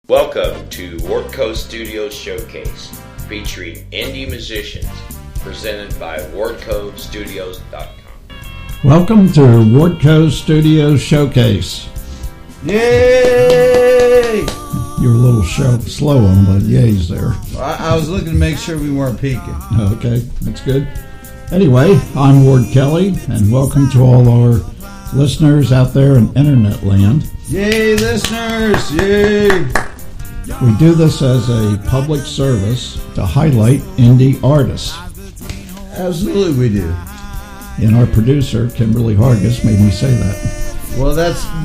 Welcome to Wardco Studios Showcase, featuring indie musicians, presented by WardcoStudios.com. Welcome to Wardco Studios Showcase. Yay! You're a little slow on the yays there. I was looking to make sure we weren't peaking. Okay, that's good. Anyway, I'm Ward Kelley, and welcome to all our listeners out there in internet land. Yay, listeners! Yay! We do this as a public service to highlight indie artists. Absolutely we do. And our producer, Kimberly Hargis, made me say that. Well,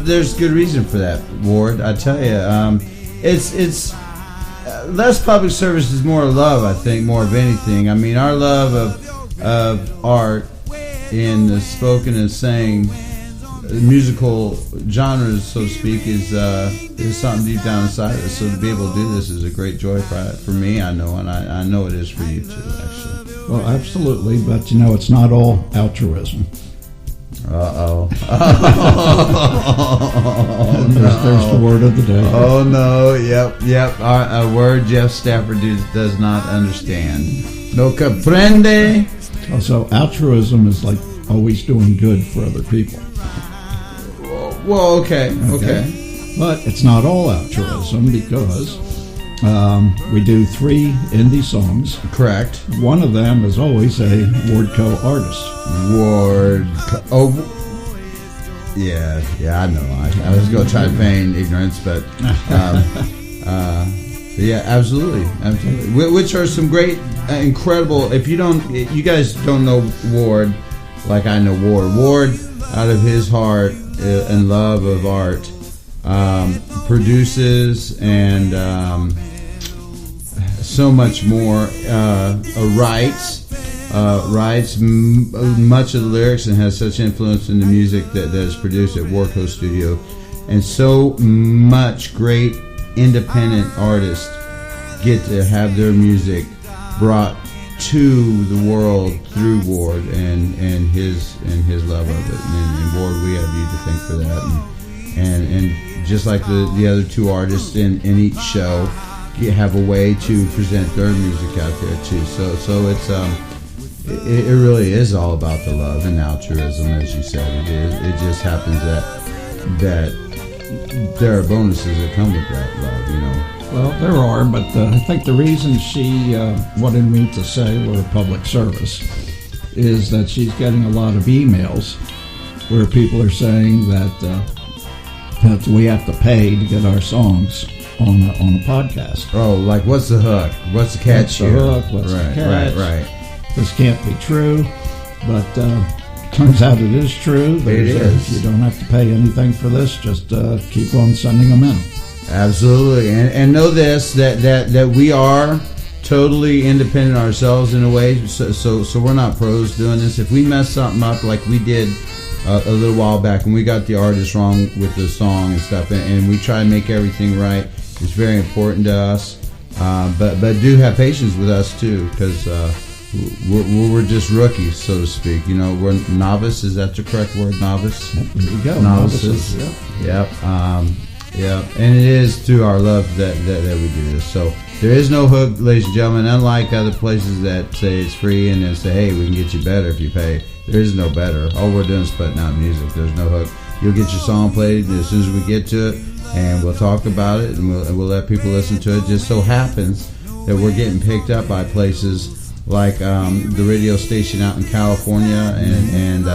there's good reason for that, Ward. I tell you, it's less public service is more love. I think more of anything. I mean, our love of art in the spoken and saying musical genres, so to speak, is something deep down inside us. So to be able to do this is a great joy for me. I know, and I know it is for you too. Actually. Well, absolutely, but it's not all altruism. There's the word of the day. Oh no! Yep. A word Jeff Stafford does not understand. No comprende. Also, altruism is like always doing good for other people. Well, okay. But it's not all altruism because we do 3 indie songs. Correct. One of them is always a Wardco artist. Wardco. Oh, yeah, I know. I was going to try to feign ignorance, but yeah, absolutely. Which are some great, incredible. If you guys don't know Ward, like I know Ward. Ward, out of his heart and love of art, produces and so much more. Writes much of the lyrics and has such influence in the music that is produced at Wardco Studio, and so much great independent artists get to have their music brought to the world through Ward and his love of it. And Ward, we have you to thank for that. And just like the other 2 artists in each show, you have a way to present their music out there too. So it's it really is all about the love and altruism, as you said. It just happens that there are bonuses that come with that love, Well, there are, but I think the reason she wanted me to say we're a public service is that she's getting a lot of emails where people are saying that we have to pay to get our songs on a podcast. Oh, like what's the hook? What's the catch here? What's the catch? Right. This can't be true, but turns out it is true. It is. You don't have to pay anything for this. Just keep on sending them in. Absolutely, and know this that we are totally independent ourselves in a way. So we're not pros doing this. If we mess something up like we did a little while back, and we got the artist wrong with the song and stuff, and we try to make everything right, it's very important to us. But do have patience with us too, because we're just rookies, so to speak. We're novice. Is that the correct word? Novice. There you go. Novices. Yep. Yeah, and it is through our love that we do this. So there is no hook, ladies and gentlemen. Unlike other places that say it's free and then say, hey, we can get you better if you pay. There is no better. All we're doing is putting out music. There's no hook. You'll get your song played as soon as we get to it, and we'll talk about it, and we'll let people listen to it. Just so happens that we're getting picked up by places like the radio station out in California, and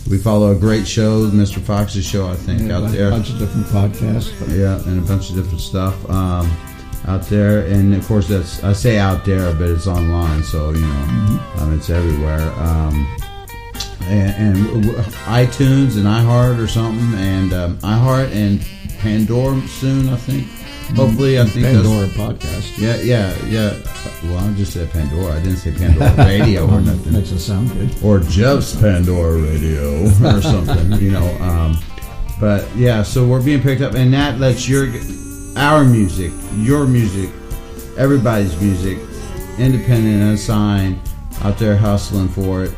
we follow a great show, Mr. Fox's show, I think, out there. A bunch of different podcasts. Yeah, and a bunch of different stuff out there. And, of course, I say out there, but it's online, so, it's everywhere. And iTunes and iHeart or something, and iHeart and Pandora soon, I think. Hopefully, I think Pandora podcast. Yeah. Well, I just said Pandora. I didn't say Pandora Radio or nothing. Makes it sound good. Or Jeff's Pandora Radio or something, But yeah, so we're being picked up, and that lets our music, your music, everybody's music, independent, unsigned, out there hustling for it,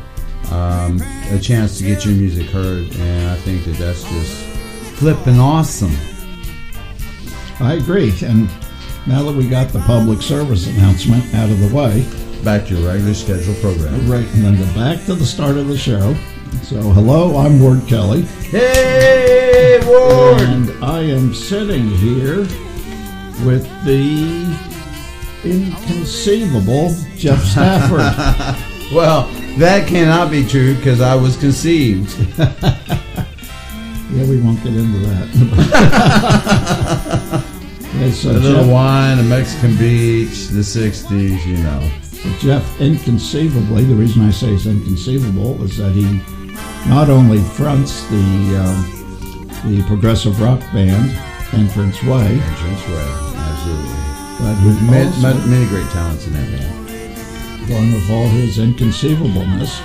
a chance to get your music heard, and I think that's just flipping awesome. I agree. And now that we got the public service announcement out of the way, back to your regular scheduled program. Right, and then go back to the start of the show. So, hello, I'm Ward Kelley. Hey, Ward! And I am sitting here with the inconceivable Jeff Stafford. Well, that cannot be true because I was conceived. Yeah, we won't get into that. Yes, a little wine, a Mexican beach, the 60s, you know. Jeff, inconceivably, the reason I say it's inconceivable is that he not only fronts the progressive rock band Entrance Way, absolutely. But he many great talents in that band. Along with all his inconceivableness,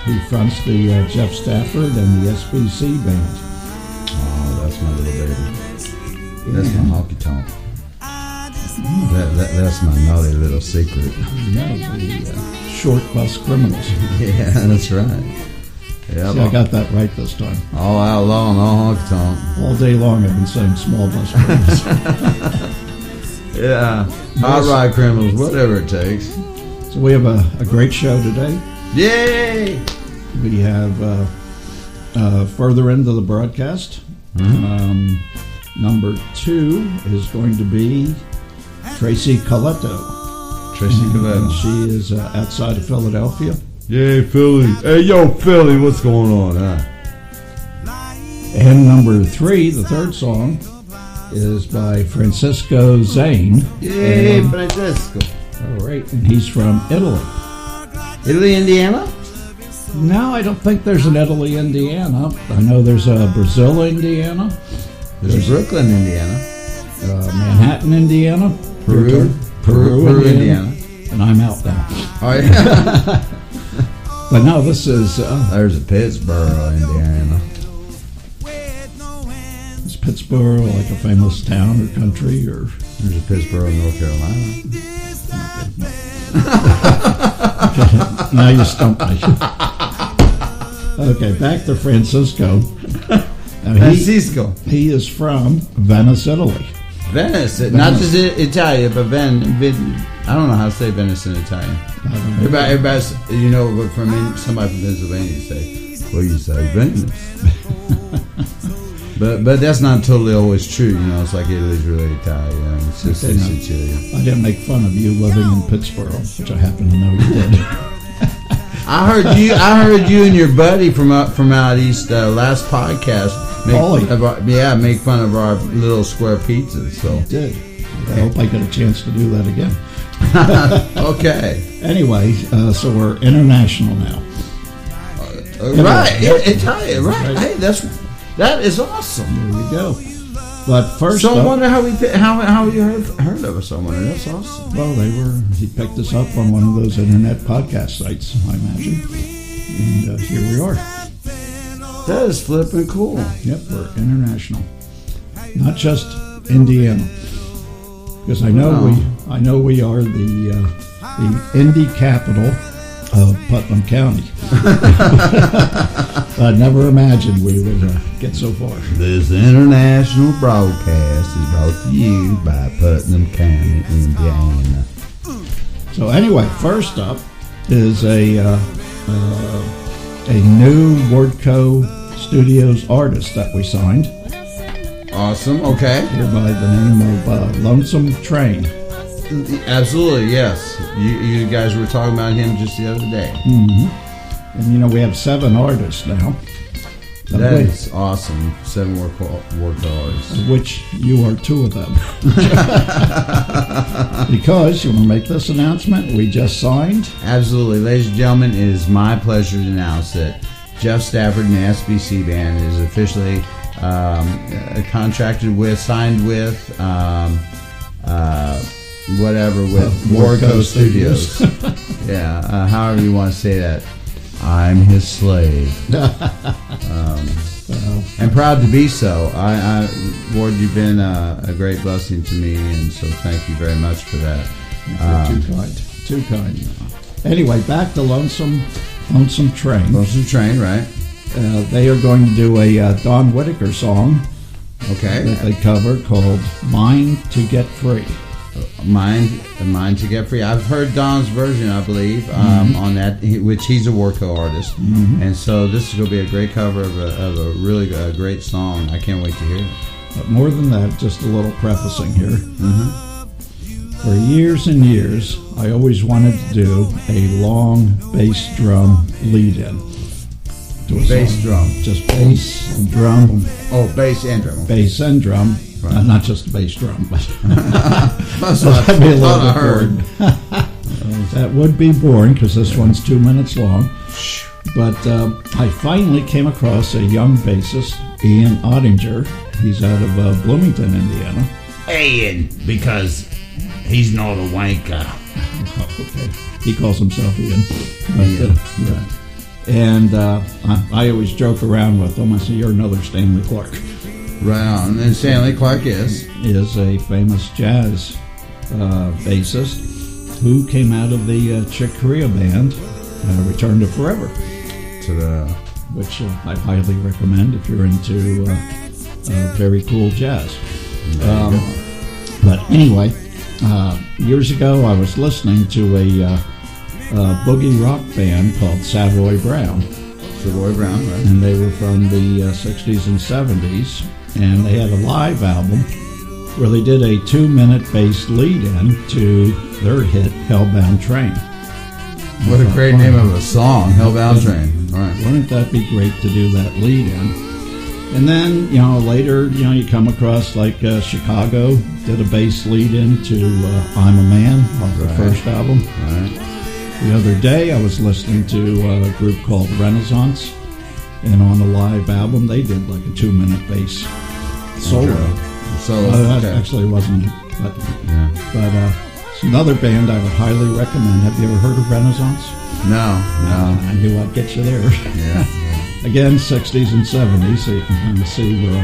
he fronts the Jeff Stafford and the SBC band. Oh, that's my little baby. That's my honky tonk. That's my naughty little secret. Yeah, the short bus criminals. Yeah, that's right. Yeah, see, I got that right this time. All outlaw and all honky tonk. All day long I've been saying small bus criminals. Yeah, hot rod criminals, whatever it takes. So we have a great show today. Yay! We have further into the broadcast. Mm-hmm. Number 2 is going to be Tracy Coletto. She is outside of Philadelphia. Yay, Philly. Hey, yo, Philly, what's going on, huh? And number 3, the third song, is by Francisco Zane. Yay, Francisco. All right, and he's from Italy. Italy, Indiana? No, I don't think there's an Italy, Indiana. I know there's a Brazil, Indiana. There's Brooklyn, Indiana. Manhattan, Indiana. Peru, Indiana. And I'm out now. Oh, yeah. But no, this is... there's a Pittsburgh, Indiana. Is Pittsburgh like a famous town or country? Or there's a Pittsburgh, North Carolina. Now you stumped me. Okay, back to Francisco. Now Francisco. He is from Venice, Italy. Venice. Not just Italian, but I don't know how to say Venice in Italian. Everybody's, you know, from somebody from Pennsylvania say, well, you say Venice. But that's not totally always true. You know, it's like Italy's really Italian. It's just Sicilian. I didn't make fun of you living in Pittsburgh, which I happen to know you did. I heard you and your buddy from out east last podcast make fun of our little square pizzas. So I did. I hope I get a chance to do that again. Okay. Anyway, so we're international now. Right, Italian. Right. Hey, that is awesome. There you go. But first, so I wonder how you heard of us. I wonder. That's awesome. Well, he picked us up on one of those internet podcast sites, I imagine, and here we are. That is flipping cool. Yep, we're international, not just Indiana, because I know we are the indie capital of Putnam County. I never imagined we would get so far. This international broadcast is brought to you by Putnam County, Indiana. So anyway, first up is a new Wardco Studios artist that we signed. Awesome. Okay. Here by the name of Lonesome Train. Absolutely, yes. You guys were talking about him just the other day. Mm-hmm. And you know, we have 7 artists now. That is awesome. 7 Wardco artists. Of which you are 2 of them. Because, you want to make this announcement, we just signed. Absolutely. Ladies and gentlemen, it is my pleasure to announce that Jeff Stafford and the SBC Band is officially signed with Wardco Studios. Yeah, however you want to say that. I'm his slave. And proud to be so. Ward, you've been a great blessing to me, and so thank you very much for that. Too kind. Anyway, back to Lonesome Train. Lonesome Train, right. They are going to do a Don Whitaker song Okay. that they covered called "Mine to Get Free." Mine to Get Free. I've heard Don's version, I believe, on that, which he's a Wardco artist, and so this is going to be a great cover of a really great song. I can't wait to hear it. But more than that, just a little prefacing here. For years and years, I always wanted to do a long bass drum lead-in. Bass drum. Just bass and drum. Oh, bass and drum. Bass and drum. Right. Not just a bass drum, but That's what that'd be a little I bit heard. boring. That would be boring because this one's 2 minutes long. But I finally came across a young bassist, Ian Ottinger. He's out of Bloomington, Indiana. Ian, because he's not a wanker. Oh, okay. He calls himself Ian. Ian. Right. And I always joke around with him. I say, "You're another Stanley Clarke." Right on. And Stanley Clarke is a famous jazz bassist who came out of the Chick Corea band, Return to Forever, which I highly recommend if you're into very cool jazz. But anyway, years ago I was listening to a boogie rock band called Savoy Brown. Savoy Brown, right? And they were from the 60s and 70s. And they had a live album where they did a 2-minute bass lead-in to their hit "Hellbound Train." What a great name of a song, Hellbound Train. All right. Wouldn't that be great to do that lead-in? And then, later, you come across like Chicago did a bass lead-in to "I'm a Man" off the first album. Right. The other day, I was listening to a group called Renaissance, and on the live album, they did like a 2-minute bass solo. Actually, it wasn't. But it's another band I would highly recommend. Have you ever heard of Renaissance? No. I knew I'd get you there. Yeah. Again, 60s and 70s, so you can kind of see where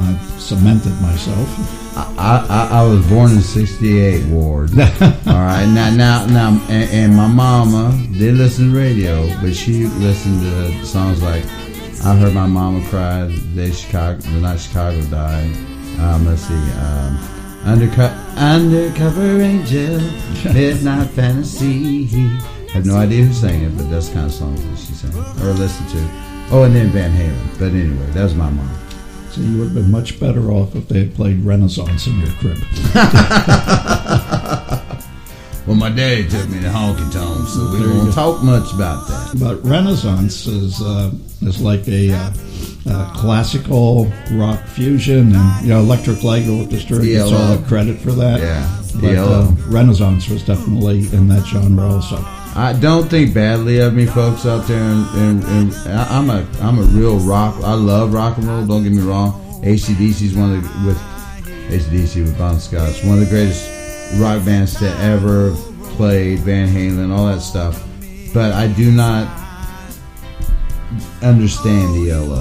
I've cemented myself. I was born in '68, Ward. All right, now, and my mama did listen to radio, but she listened to songs like "I Heard My Mama Cry the Night Chicago Died." Let's see, Undercover Angel, Midnight Fantasy. I have no idea who sang it, but that's the kind of songs that she sang or listened to. Oh, and then Van Halen. But anyway, that was my mom. So you would have been much better off if they had played Renaissance in your crib. Well, my daddy took me to honky tonk, so we won't talk much about that. But Renaissance is like a classical rock fusion, and Electric Light Orchestra gets all the credit for that. Yeah, but Renaissance was definitely in that genre also. I don't think badly of me, folks out there, and I'm a real rock. I love rock and roll. Don't get me wrong. AC/DC's with Bon Scott's one of the greatest rock bands to ever played. Van Halen, all that stuff. But I do not understand the ELO.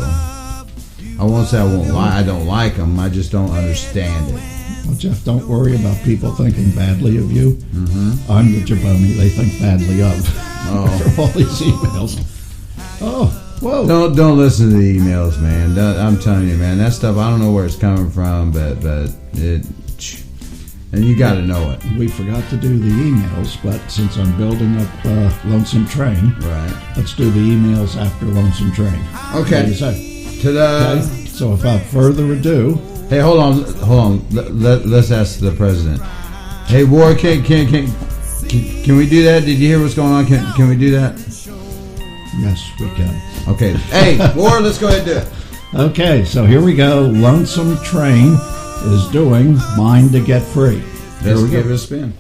I won't say I won't lie. I don't like them. I just don't understand it. Well, Jeff, don't worry about people thinking badly of you. I'm the jabroni they think badly of. For all these emails. Oh, whoa. Don't listen to the emails, man. I'm telling you, man, that stuff, I don't know where it's coming from, but it, and you got to know it. We forgot to do the emails, but since I'm building up Lonesome Train, right? Let's do the emails after Lonesome Train. Okay. What do you say? Ta-da. Okay. So without further ado, hey, hold on. Let's ask the president. Hey, Ward, can we do that? Did you hear what's going on? Can we do that? Yes, we can. Okay. Hey, Ward, let's go ahead and do it. Okay, so here we go. Lonesome Train is doing "Mine to Get Free." Let's give it a spin.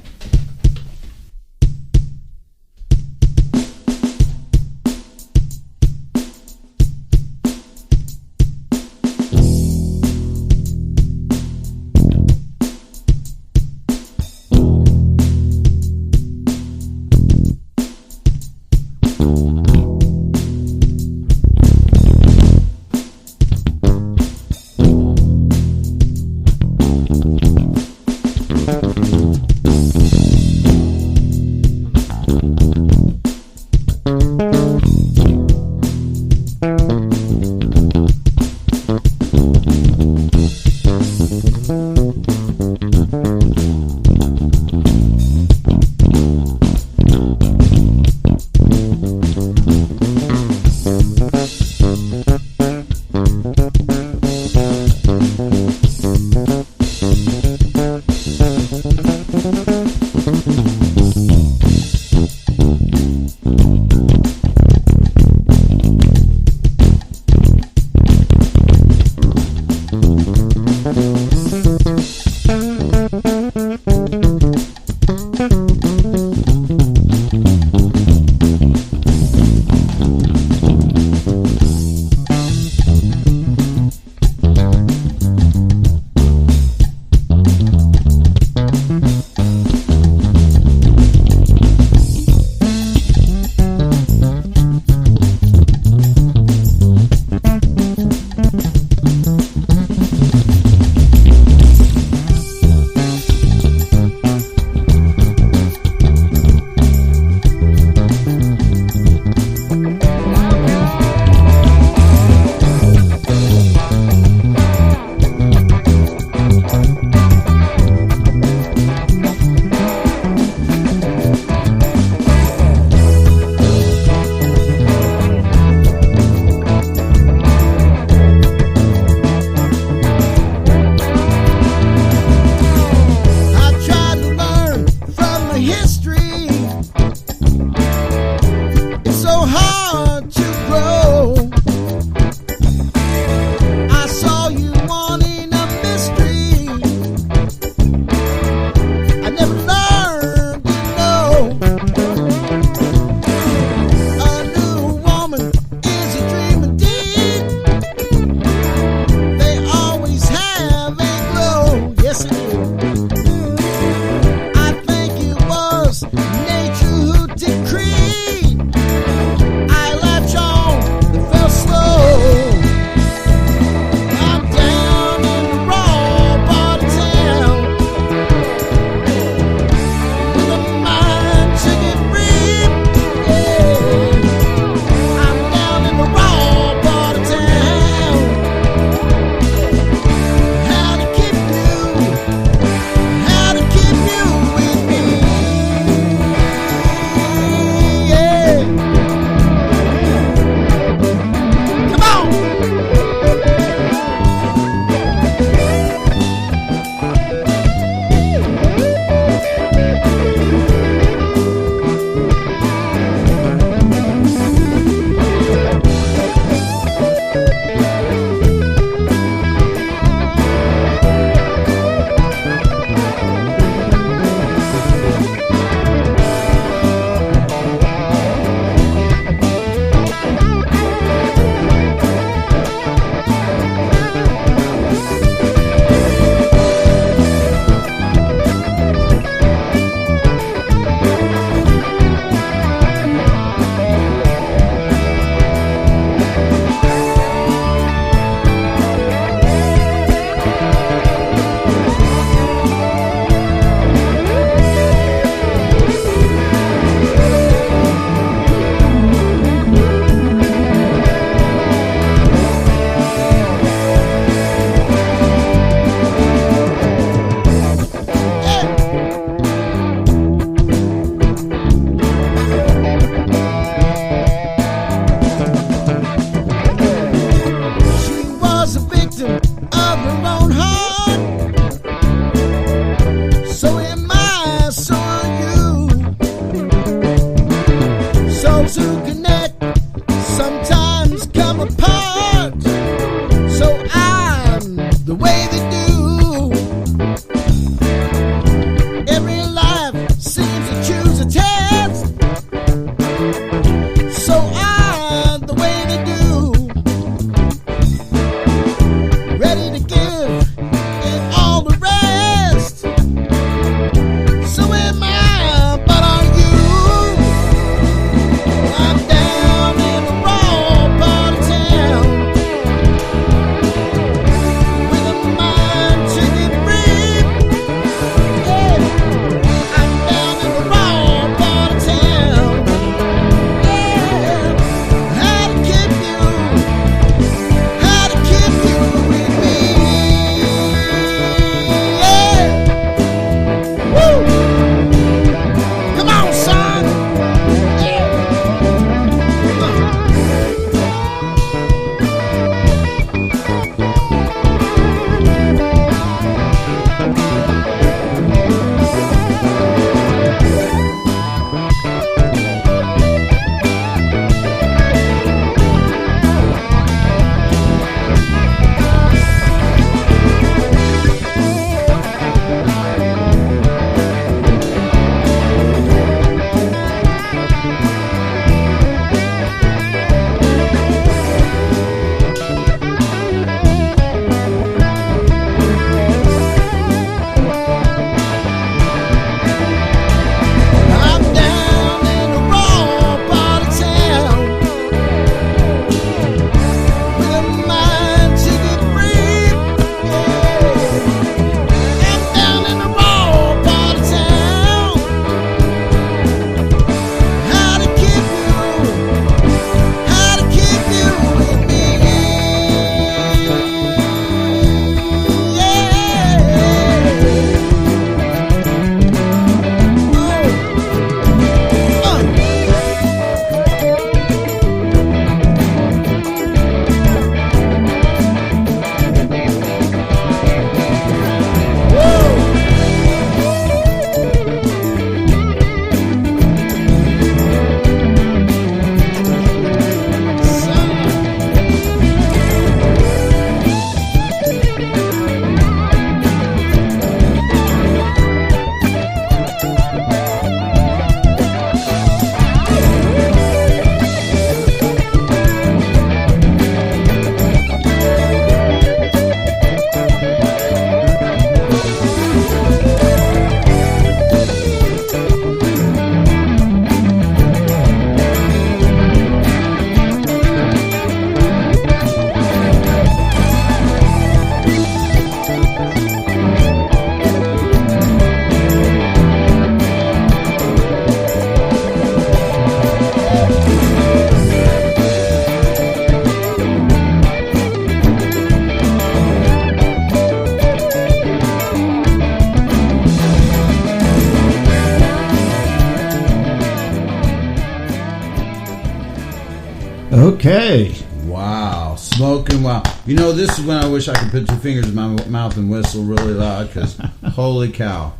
Okay. Wow, smoking wow. You know, this is when I wish I could put two fingers in my mouth and whistle really loud, because holy cow.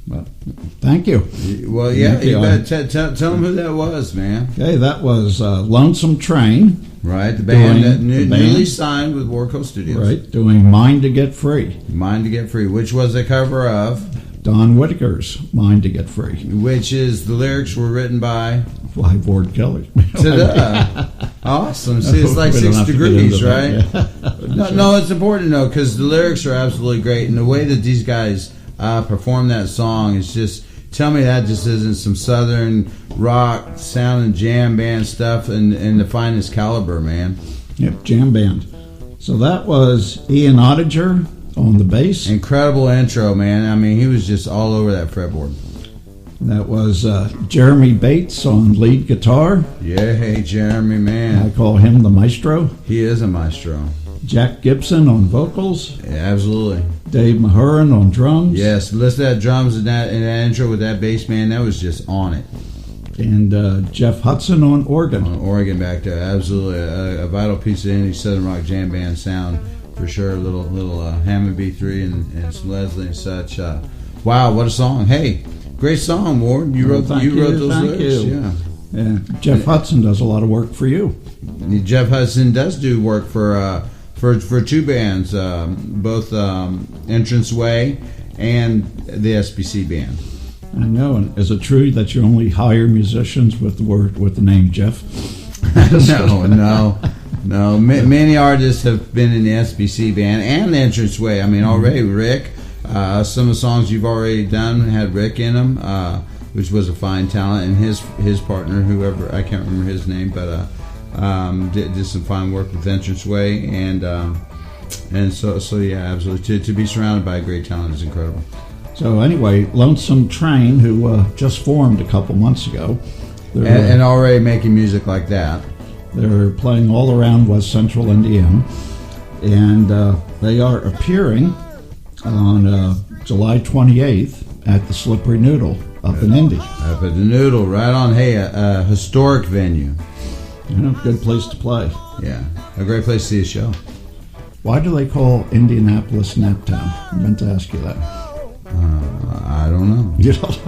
Well, thank you. Well, yeah, you better tell them who that was, man. Okay, that was Lonesome Train. Right, the band that newly signed with Wardco Studios. Right, doing Mind to Get Free. Mind to Get Free, which was a cover of Don Whitaker's Mind to Get Free. Which is, the lyrics were written by Ward Kelley. Ta-da. Awesome. See, it's like 6 degrees, right? Yeah. No, it's important to know, because the lyrics are absolutely great, and the way that these guys perform that song is just, tell me that just isn't some southern rock sounding jam band stuff and the finest caliber, man. Yep, jam band. So that was Ian Ottinger on the bass. Incredible intro, man. I mean, he was just all over that fretboard. That was Jeremy Bates on lead guitar. Yeah, hey, Jeremy, man. I call him the maestro. He is a maestro. Jack Gibson on vocals. Yeah, absolutely. Dave Mahurin on drums. Yes, listen to that drums in that intro with that bass, man. That was just on it. And Jeff Hudson on organ. On organ back there, absolutely. A vital piece of any Southern rock jam band sound, for sure. Little Hammond B3 and some Leslie and such. Wow, what a song. Hey, great song, Ward. You wrote those lyrics. Yeah. And Jeff Hudson does a lot of work for you. Jeff Hudson does do work for two bands, both Entrance Way and the SBC band. I know. And is it true that you only hire musicians with the name Jeff? No. Many artists have been in the SBC band and the Entrance Way. I mean, already Rick. Some of the songs you've already done had Rick in them, which was a fine talent, and his partner, whoever, I can't remember his name, but did some fine work with Entrance Way, and so yeah, absolutely. To be surrounded by great talent is incredible. So anyway, Lonesome Train, who just formed a couple months ago, and already making music like that. They're playing all around West Central Indiana, and they are appearing on July 28th at the Slippery Noodle up in Indy. Up at the Noodle, right on. Hey, a historic venue. You know, good place to play. Yeah, a great place to see a show. Why do they call Indianapolis Naptown? I meant to ask you that. I don't know. You don't.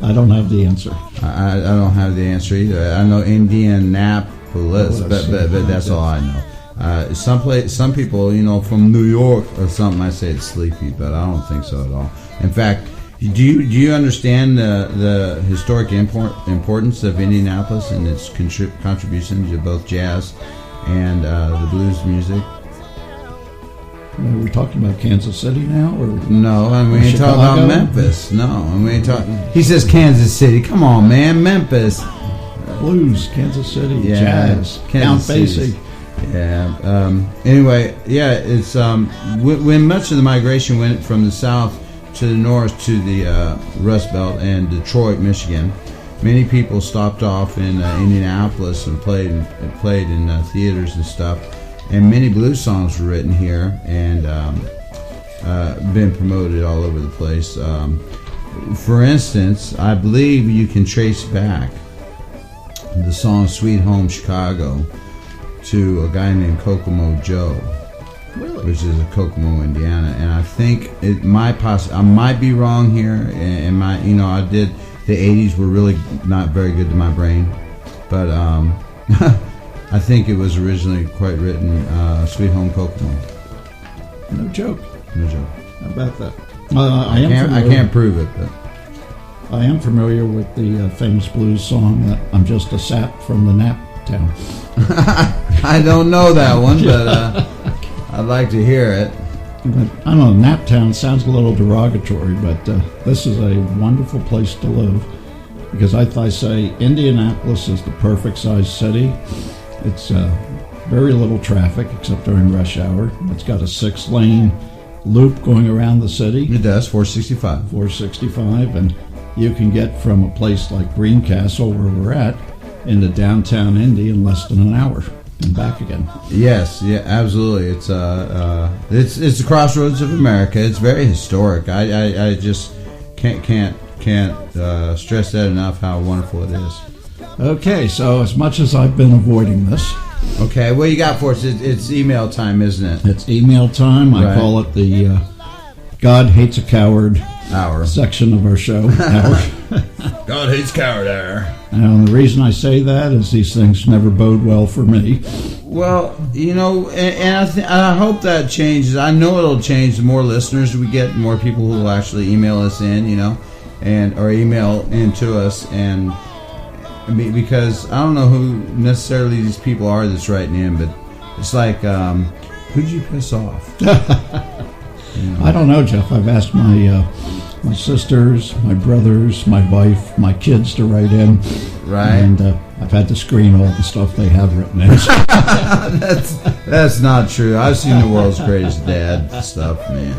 I don't have the answer. I don't have the answer either. I know Indianapolis, but that's all I know. Some people, from New York or something, I say it's sleepy, but I don't think so at all. In fact, do you understand the historic importance of Indianapolis and its contribution to both jazz and the blues music? Are we talking about Kansas City now, or no? And we ain't talking about Memphis. No, and we ain't talking. He says Kansas City. Come on, man, Memphis. Blues, Kansas City, yeah, jazz, Count Basie. Yeah. Anyway, yeah. It's when much of the migration went from the south to the north to the Rust Belt and Detroit, Michigan. Many people stopped off in Indianapolis and played in theaters and stuff. And many blues songs were written here and been promoted all over the place. For instance, I believe you can trace back the song "Sweet Home Chicago" to a guy named Kokomo Joe, really? Which is a Kokomo, Indiana. And I think it might I might be wrong here. And I did. The '80s were really not very good to my brain, but I think it was originally quite written "Sweet Home Kokomo." No joke. No joke. How about that? I can't prove it, but I am familiar with the famous blues song that "I'm Just a Sap from the Nap Town." I don't know that one, but I'd like to hear it. But, I don't know, Naptown sounds a little derogatory, but this is a wonderful place to live, because I say Indianapolis is the perfect size city. It's very little traffic except during rush hour. It's got a 6-lane loop going around the city. It does, 465. 465, and you can get from a place like Greencastle, where we're at, into downtown Indy in less than an hour and back again. Yes, yeah, absolutely. It's the crossroads of America. It's very historic. I just can't stress that enough how wonderful it is. Okay, so as much as I've been avoiding this, Okay, what you got for us? It's email time, isn't it? it's email time. I Right. call it the God Hates a Coward Hour. section of our show. Hour. God hates coward hour. And the reason I say that is these things never bode well for me. Well, and I hope that changes. I know it'll change. The more listeners we get, the more people who will actually email us in, or email into us, and because I don't know who necessarily these people are that's writing in, but it's like, who'd you piss off? I don't know, Jeff. I've asked my sisters, my brothers, my wife, my kids to write in. Right. And I've had to screen all the stuff they have written in. That's not true. I've seen the world's greatest dad stuff, man.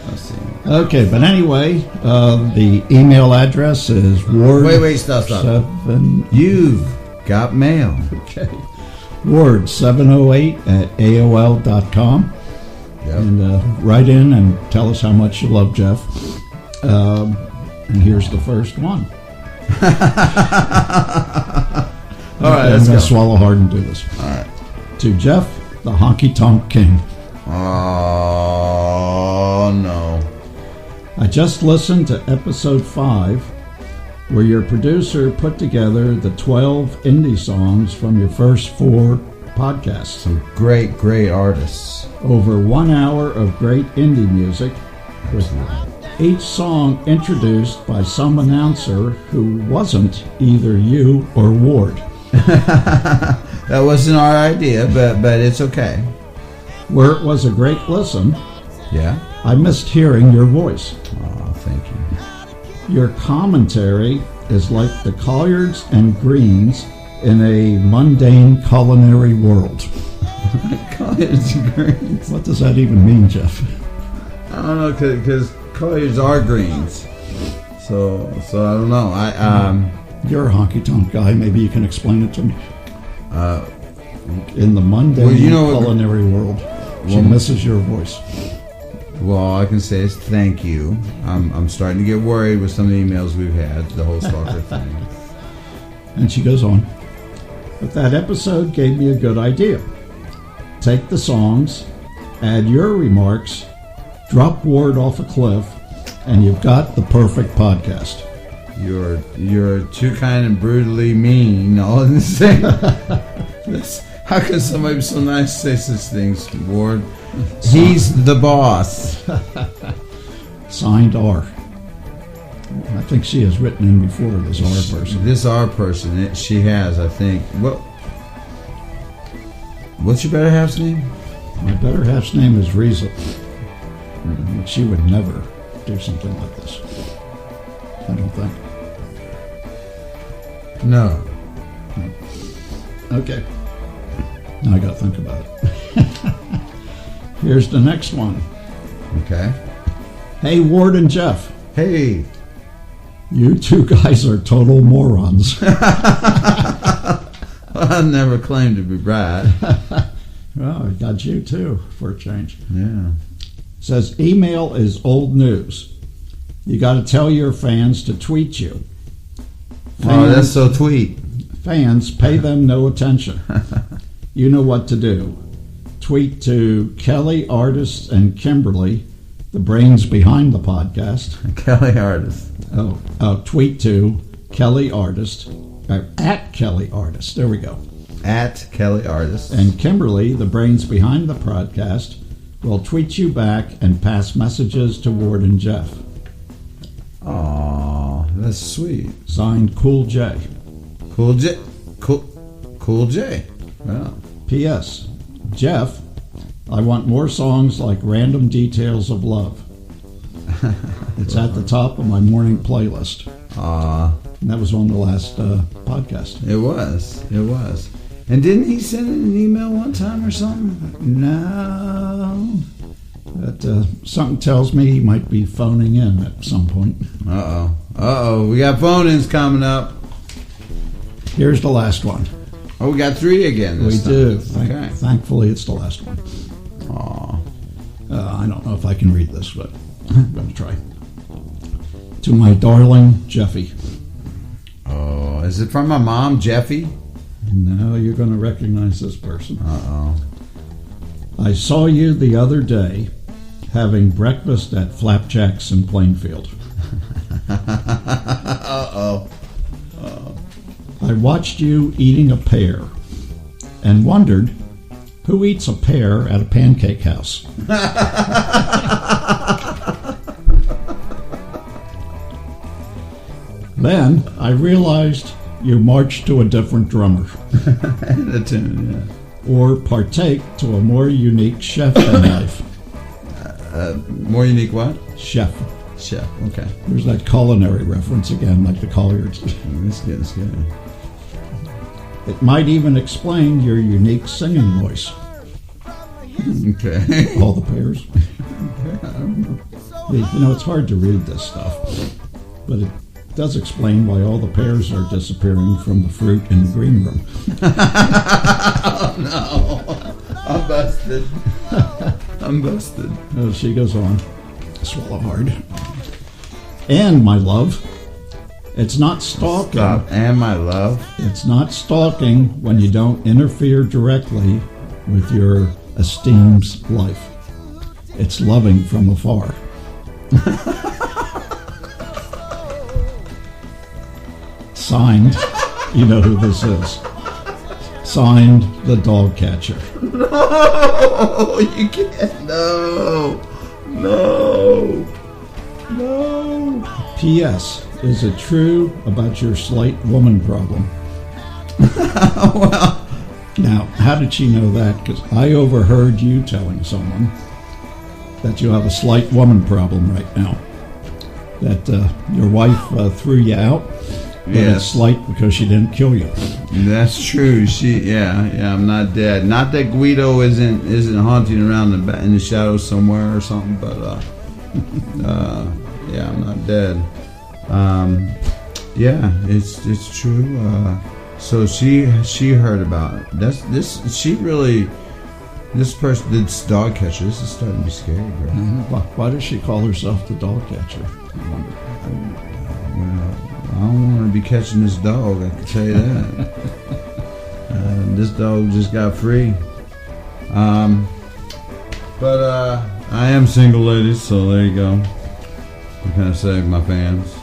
I've seen it. Okay, but anyway, the email address is Ward. Wait, stop. 7. You've got mail. Okay. Ward708@AOL.com. Yep. And write in and tell us how much you love Jeff. And here's the first one. All right, I'm let's going go. to swallow hard and do this. All right. To Jeff, the Honky Tonk King. Oh, no. I just listened to episode 5, where your producer put together the 12 indie songs from your first 4 podcasts. Some great, great artists. Over 1 hour of great indie music, with each song introduced by some announcer who wasn't either you or Ward. That wasn't our idea, but it's okay. Where it was a great listen, Yeah? I missed hearing your voice. Oh, thank you. Your commentary is like the Colliards and Greens in a mundane culinary world. Colliers and greens. What does that even mean, Jeff? I don't know, because Colliers are greens. So I don't know. You're a honky-tonk guy. Maybe you can explain it to me. In the mundane culinary world, she misses your voice. Well, all I can say is thank you. I'm starting to get worried with some of the emails we've had, the whole stalker thing. And she goes on, but that episode gave me a good idea. Take the songs, add your remarks, drop Ward off a cliff, and you've got the perfect podcast. You're too kind and brutally mean, all in the same. How can somebody be so nice to say such things, Ward? He's the boss. Signed R. I think she has written in before, this R person. This R person, she has, I think. What's your better half's name? My better half's name is Riza. She would never do something like this. I don't think. No. Okay. Now I gotta think about it. Here's the next one. Okay. Hey, Ward and Jeff. Hey. You two guys are total morons. I never claimed to be bright. Well, I got you too, for a change. Yeah. Says, email is old news. You gotta tell your fans to tweet you. Oh, that's so tweet. Fans, pay them no attention. You know what to do. Tweet to Kelley, Artist, and Kimberly, the brains behind the podcast. Kelley Artist. Tweet to Kelley Artist, at Kelley Artist. There we go. At Kelley Artist. And Kimberly, the brains behind the podcast, will tweet you back and pass messages to Ward and Jeff. Aw, that's sweet. Signed, Cool J. Cool J. Cool J. Wow. P.S. Jeff, I want more songs like Random Details of Love. It's at the top of my morning playlist. And that was on the last podcast. It was. And didn't he send an email one time or something? No. But something tells me he might be phoning in at some point. Uh-oh. We got phone-ins coming up. Here's the last one. Oh, we got 3 again this time. do. Okay. Thankfully, it's the last one. Aw. I don't know if I can read this, but I'm going to try. To my darling Jeffy. Oh, Is it from my mom, Jeffy? No, you're going to recognize this person. Uh-oh. I saw you the other day having breakfast at Flapjacks in Plainfield. Uh-oh. I watched you eating a pear and wondered who eats a pear at a pancake house. Then I realized you marched to a different drummer. The tune, yeah. Or partake to a more unique chef in life. More unique what? Chef. Chef, okay. There's that culinary reference again, like the Colliers. That's good. It might even explain your unique singing voice. Okay. All the pears. You know, it's hard to read this stuff, but it does explain why all the pears are disappearing from the fruit in the green room. Oh, no. I'm busted. I'm busted. Oh, she goes on. Swallow hard. And, my love, it's not stalking. Stop. And my love. It's not stalking when you don't interfere directly with your esteemed's life. It's loving from afar. Signed, you know who this is. Signed, the dog catcher. No, you can't. No. P.S. Is it true about your slight woman problem? Well, Now, how did she know that? Because I overheard you telling someone that you have a slight woman problem right now. That your wife threw you out, but Yes. it's slight because she didn't kill you. that's true. Yeah. I'm not dead. Not that Guido isn't haunting around in the shadows somewhere or something, but yeah, I'm not dead. Yeah, it's true. So she heard about it. This person, this dog catcher. This is starting to be scary, bro. Why does she call herself the dog catcher? I wonder. Well, I don't want to be catching this dog, I can tell you that. This dog just got free. But I am single, ladies, so there you go. What can I say, my fans?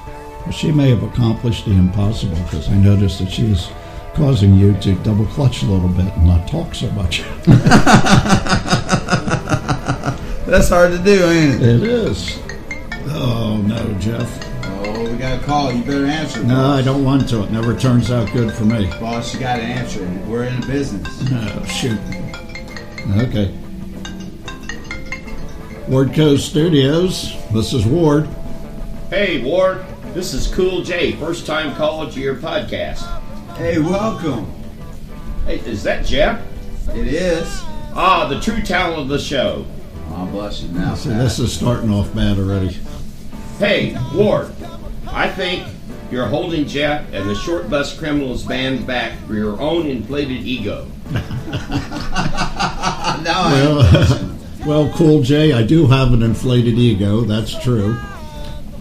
Well, she may have accomplished the impossible because I noticed that she was causing you to double clutch a little bit and not talk so much. That's hard to do, ain't it? It is. Oh, no, Jeff. Oh, we got a call. You better answer. No, boss. I don't want to. It never turns out good for me. Boss, you got to answer. We're in business. Oh, shoot. Okay. Wardco Studios. This is Ward. Hey, Ward. This is Cool J, first time caller to your podcast. Hey, welcome. Hey, is that Jeff? It is. Ah, the true talent of the show. Oh, bless you now. So this is starting off bad already. Hey, Ward. I think you're holding Jeff and the Short Bus Criminals band back for your own inflated ego. Well, Cool J, I do have an inflated ego, that's true.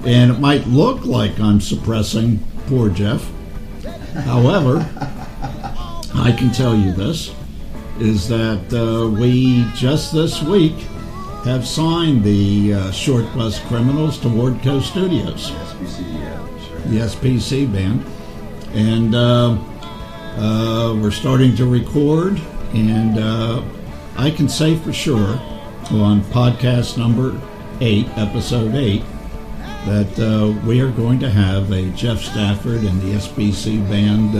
And it might look like I'm suppressing poor Jeff. However, I can tell you this, is that we just this week have signed the Short Bus Criminals to Wardco Studios. The SPC band. And we're starting to record, and I can say for sure on podcast number 8, episode 8, that we are going to have a Jeff Stafford and the SBC band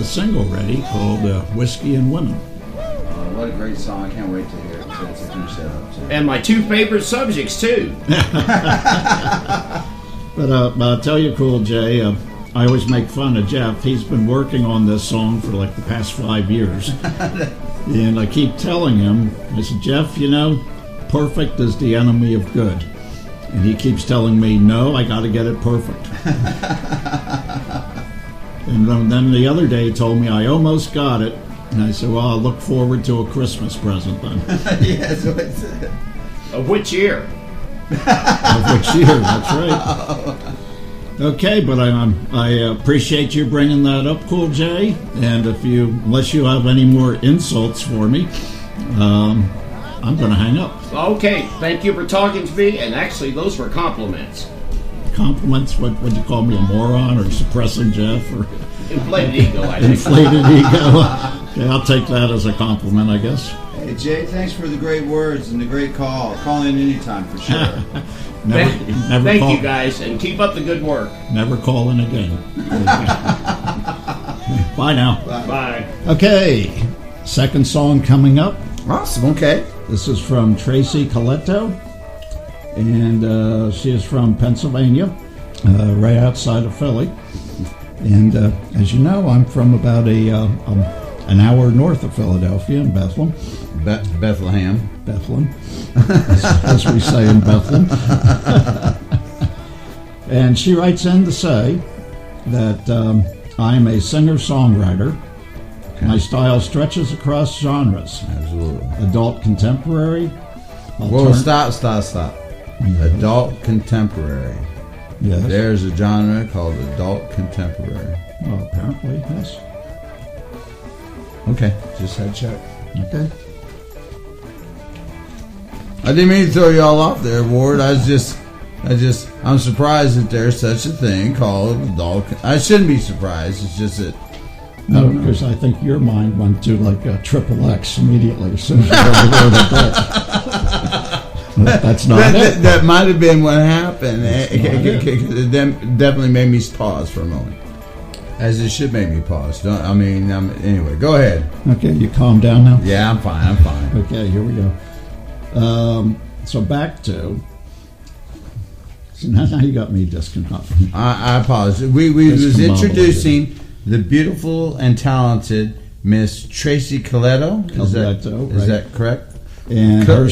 single ready called Whiskey and Women. What a great song. I can't wait to hear it. To finish that up, too. And my two favorite subjects, too. But I'll tell you, Cool Jay, I always make fun of Jeff. He's been working on this song for like the past 5 years. And I keep telling him, I said, Jeff, you know, perfect is the enemy of good. And he keeps telling me, no, I got to get it perfect. And then the other day he told me I almost got it. And I said, well, I'll look forward to a Christmas present then. Yeah, that's what I said. Of which year? Of which year, that's right. Okay, but I appreciate you bringing that up, Cool Jay. And unless you have any more insults for me, I'm going to hang up. Okay, thank you for talking to me. And actually, those were compliments. Compliments? Would you call me a moron or suppressing Jeff or inflated ego? I think. Inflated ego. Okay, I'll take that as a compliment, I guess. Hey Jay, thanks for the great words and the great call. Call in anytime for sure. Thank you guys, and keep up the good work. Never call in again. Bye now. Bye. Okay, second song coming up. Awesome. Okay. This is from Tracy Coletto, and she is from Pennsylvania, right outside of Philly. And as you know, I'm from about an hour north of Philadelphia in Bethlehem. Bethlehem, as we say in Bethlehem. And she writes in to say that I'm a singer-songwriter. Okay. My style stretches across genres. Absolutely. Adult contemporary. Whoa, stop. Yeah. Adult contemporary. Yes. There's a genre called adult contemporary. Well, apparently, yes. Okay, just had to check. Okay. I didn't mean to throw you all off there, Ward. I'm surprised that there's such a thing called adult. I shouldn't be surprised. It's just that. No, because I think your mind went to like a triple X immediately as soon as you heard the word adult. That's not it. That might have been what happened. It definitely made me pause for a moment. As it should make me pause. Anyway, go ahead. Okay, you calm down now? Yeah, I'm fine. Okay, here we go. So back to... Now you got me disconcerted. I apologize. We was introducing the beautiful and talented Miss Tracy Coletto. Is that correct? And her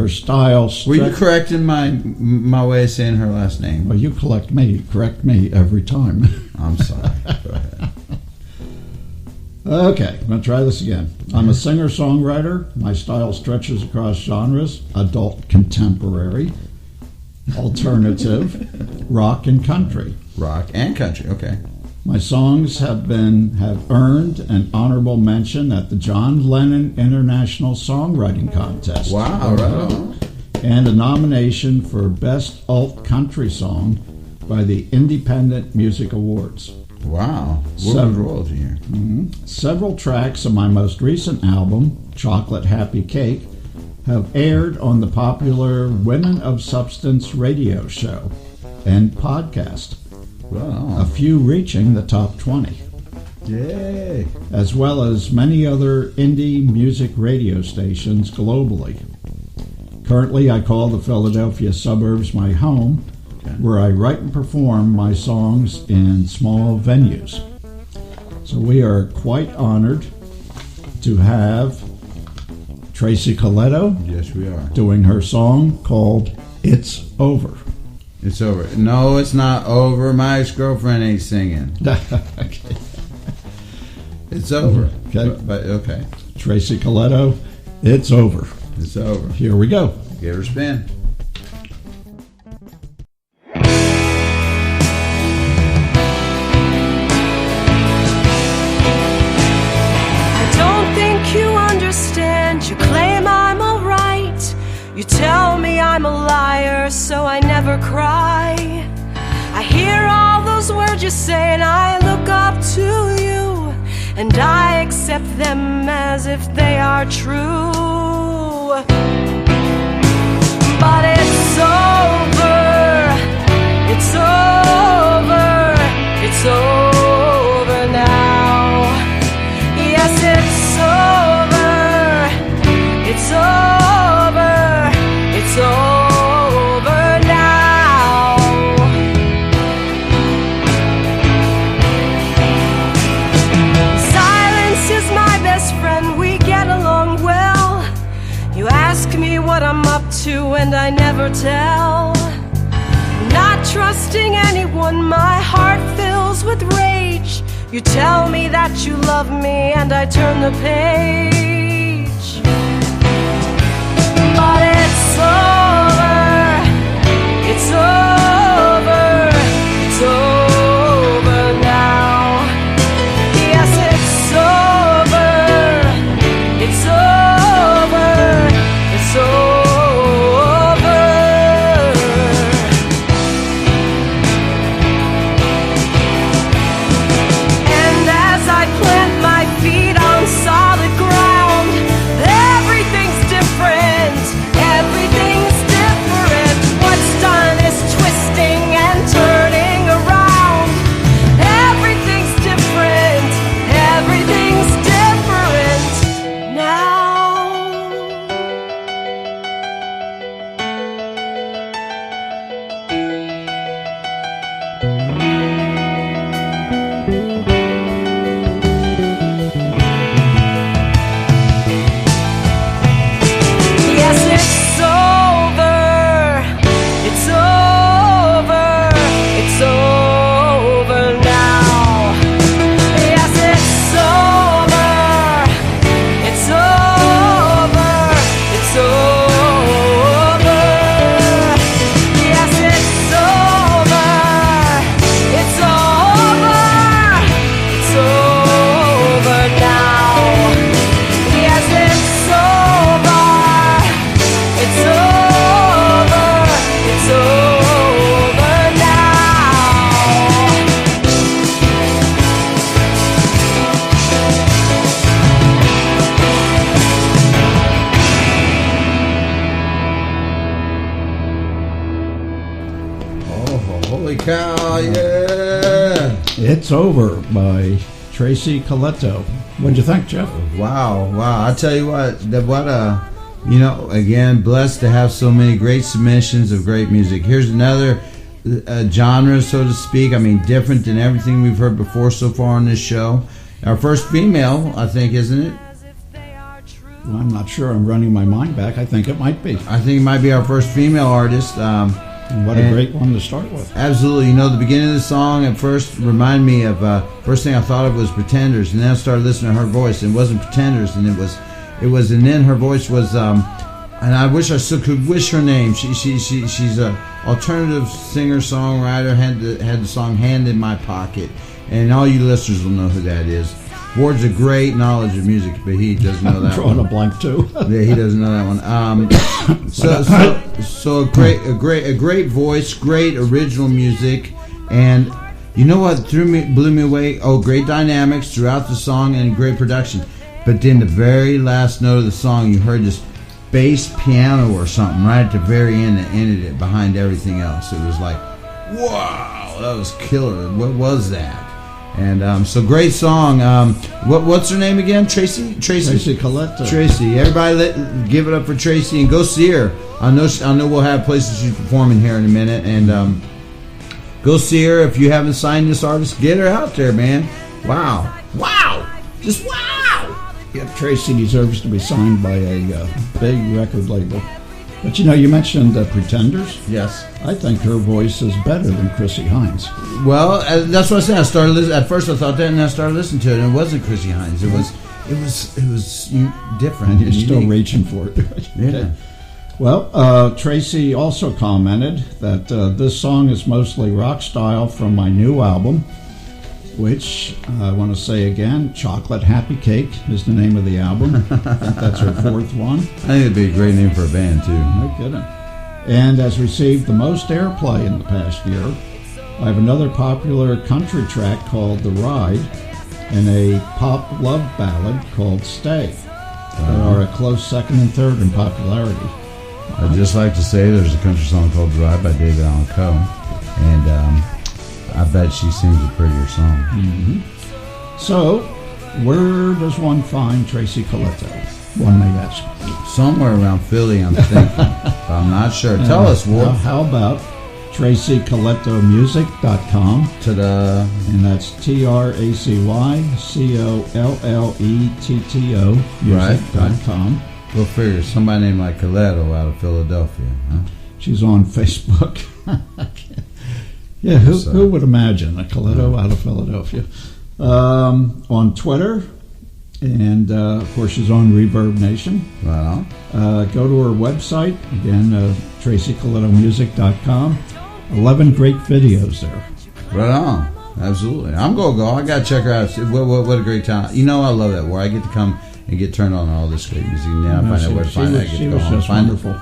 style... Were you correcting my way of saying her last name? Well, you correct me every time. I'm sorry. Go ahead. Okay, I'm going to try this again. I'm a singer-songwriter. My style stretches across genres: adult contemporary, alternative, rock and country. Rock and country, okay. My songs have earned an honorable mention at the John Lennon International Songwriting Contest. Wow, right on. And a nomination for Best Alt Country Song by the Independent Music Awards. Wow. What was royalty here? Mm-hmm. Several tracks of my most recent album, Chocolate Happy Cake, have aired on the popular Women of Substance radio show and podcast. Wow. A few reaching the top 20. Yay. As well as many other indie music radio stations globally. Currently, I call the Philadelphia suburbs my home, where I write and perform my songs in small venues. So we are quite honored to have Tracy Coletto. Yes, we are. Doing her song called It's Over. It's over. No, it's not over. My ex-girlfriend ain't singing. Okay. It's over. Okay. But okay. Tracy Coletto, It's Over. It's over. Here we go. Give her a spin. You claim I'm alright. You tell me I'm a liar, so I never cry. I hear all those words you say and I look up to you, and I accept them as if they are true. But it's over. It's over. It's over now. Yes, it's over. It's over, it's over now. Silence is my best friend, we get along well. You ask me what I'm up to and I never tell. Not trusting anyone, my heart fills with rage. You tell me that you love me and I turn the page. But it's over, it's over, it's over. Holy cow, yeah! It's Over by Tracy Coletto. What'd you think, Jeff? Wow. I tell you what, again, blessed to have so many great submissions of great music. Here's another genre, so to speak. I mean, different than everything we've heard before so far on this show. Our first female, I think, isn't it? Well, I'm not sure. I'm running my mind back. I think it might be. I think it might be our first female artist. And what a great one to start with. Absolutely. The beginning of the song at first reminded me of, first thing I thought of was Pretenders, and then I started listening to her voice, and it wasn't Pretenders, and it was, and then her voice was, and I wish I still could wish her name. She's a alternative singer-songwriter, had the song Hand in My Pocket, and all you listeners will know who that is. Ward's a great knowledge of music, but he doesn't know that I'm drawing one. a blank too. Yeah, he doesn't know that one. So a great voice, great original music, and you know what blew me away? Oh, great dynamics throughout the song and great production. But then the very last note of the song, you heard this bass piano or something right at the very end that ended it behind everything else. It was like, wow, that was killer. What was that? And so great song. What's her name again? Tracy Coletto. Tracy. Everybody, give it up for Tracy and go see her. I know we'll have places she's performing here in a minute, and go see her. If you haven't signed this artist, get her out there, man. Wow, just wow. Yeah, Tracy deserves to be signed by a big record label. But you mentioned Pretenders. Yes. I think her voice is better than Chrissie Hynde. Well, that's what I said. I started listening. At first, I thought that, and I started listening to it, and it wasn't Chrissie Hynde. It was different. And you're still reaching for it. Yeah. Okay. Well, Tracy also commented that this song is mostly rock style from my new album, which I want to say again, Chocolate Happy Cake is the name of the album. I think that's her fourth one. I think it'd be a great name for a band, too. No kidding. And has received the most airplay in the past year. I have another popular country track called The Ride and a pop love ballad called Stay that are a close second and third in popularity. I'd just like to say there's a country song called The Ride by David Allan Coe, and I bet she sings a prettier song. Mm-hmm. So, where does one find Tracy Coletto? One may ask. Somewhere around Philly, I'm thinking. But I'm not sure. Tell us, Ward. How about TracyColettomusic.com? Ta-da. And that's TracyColletto music.com. Go figure. Somebody named like Coletto out of Philadelphia. Huh? She's on Facebook. Yeah, who would imagine a Coletto out of Philadelphia? On Twitter, and of course she's on Reverb Nation. Right on. Go to her website, again, TracyColettomusic.com. 11 great videos there. Right on. Absolutely. I'm going to go. I got to check her out. What a great time. I love that, where I get to come and get turned on all this great music. Now I find out where to find it. She was just wonderful.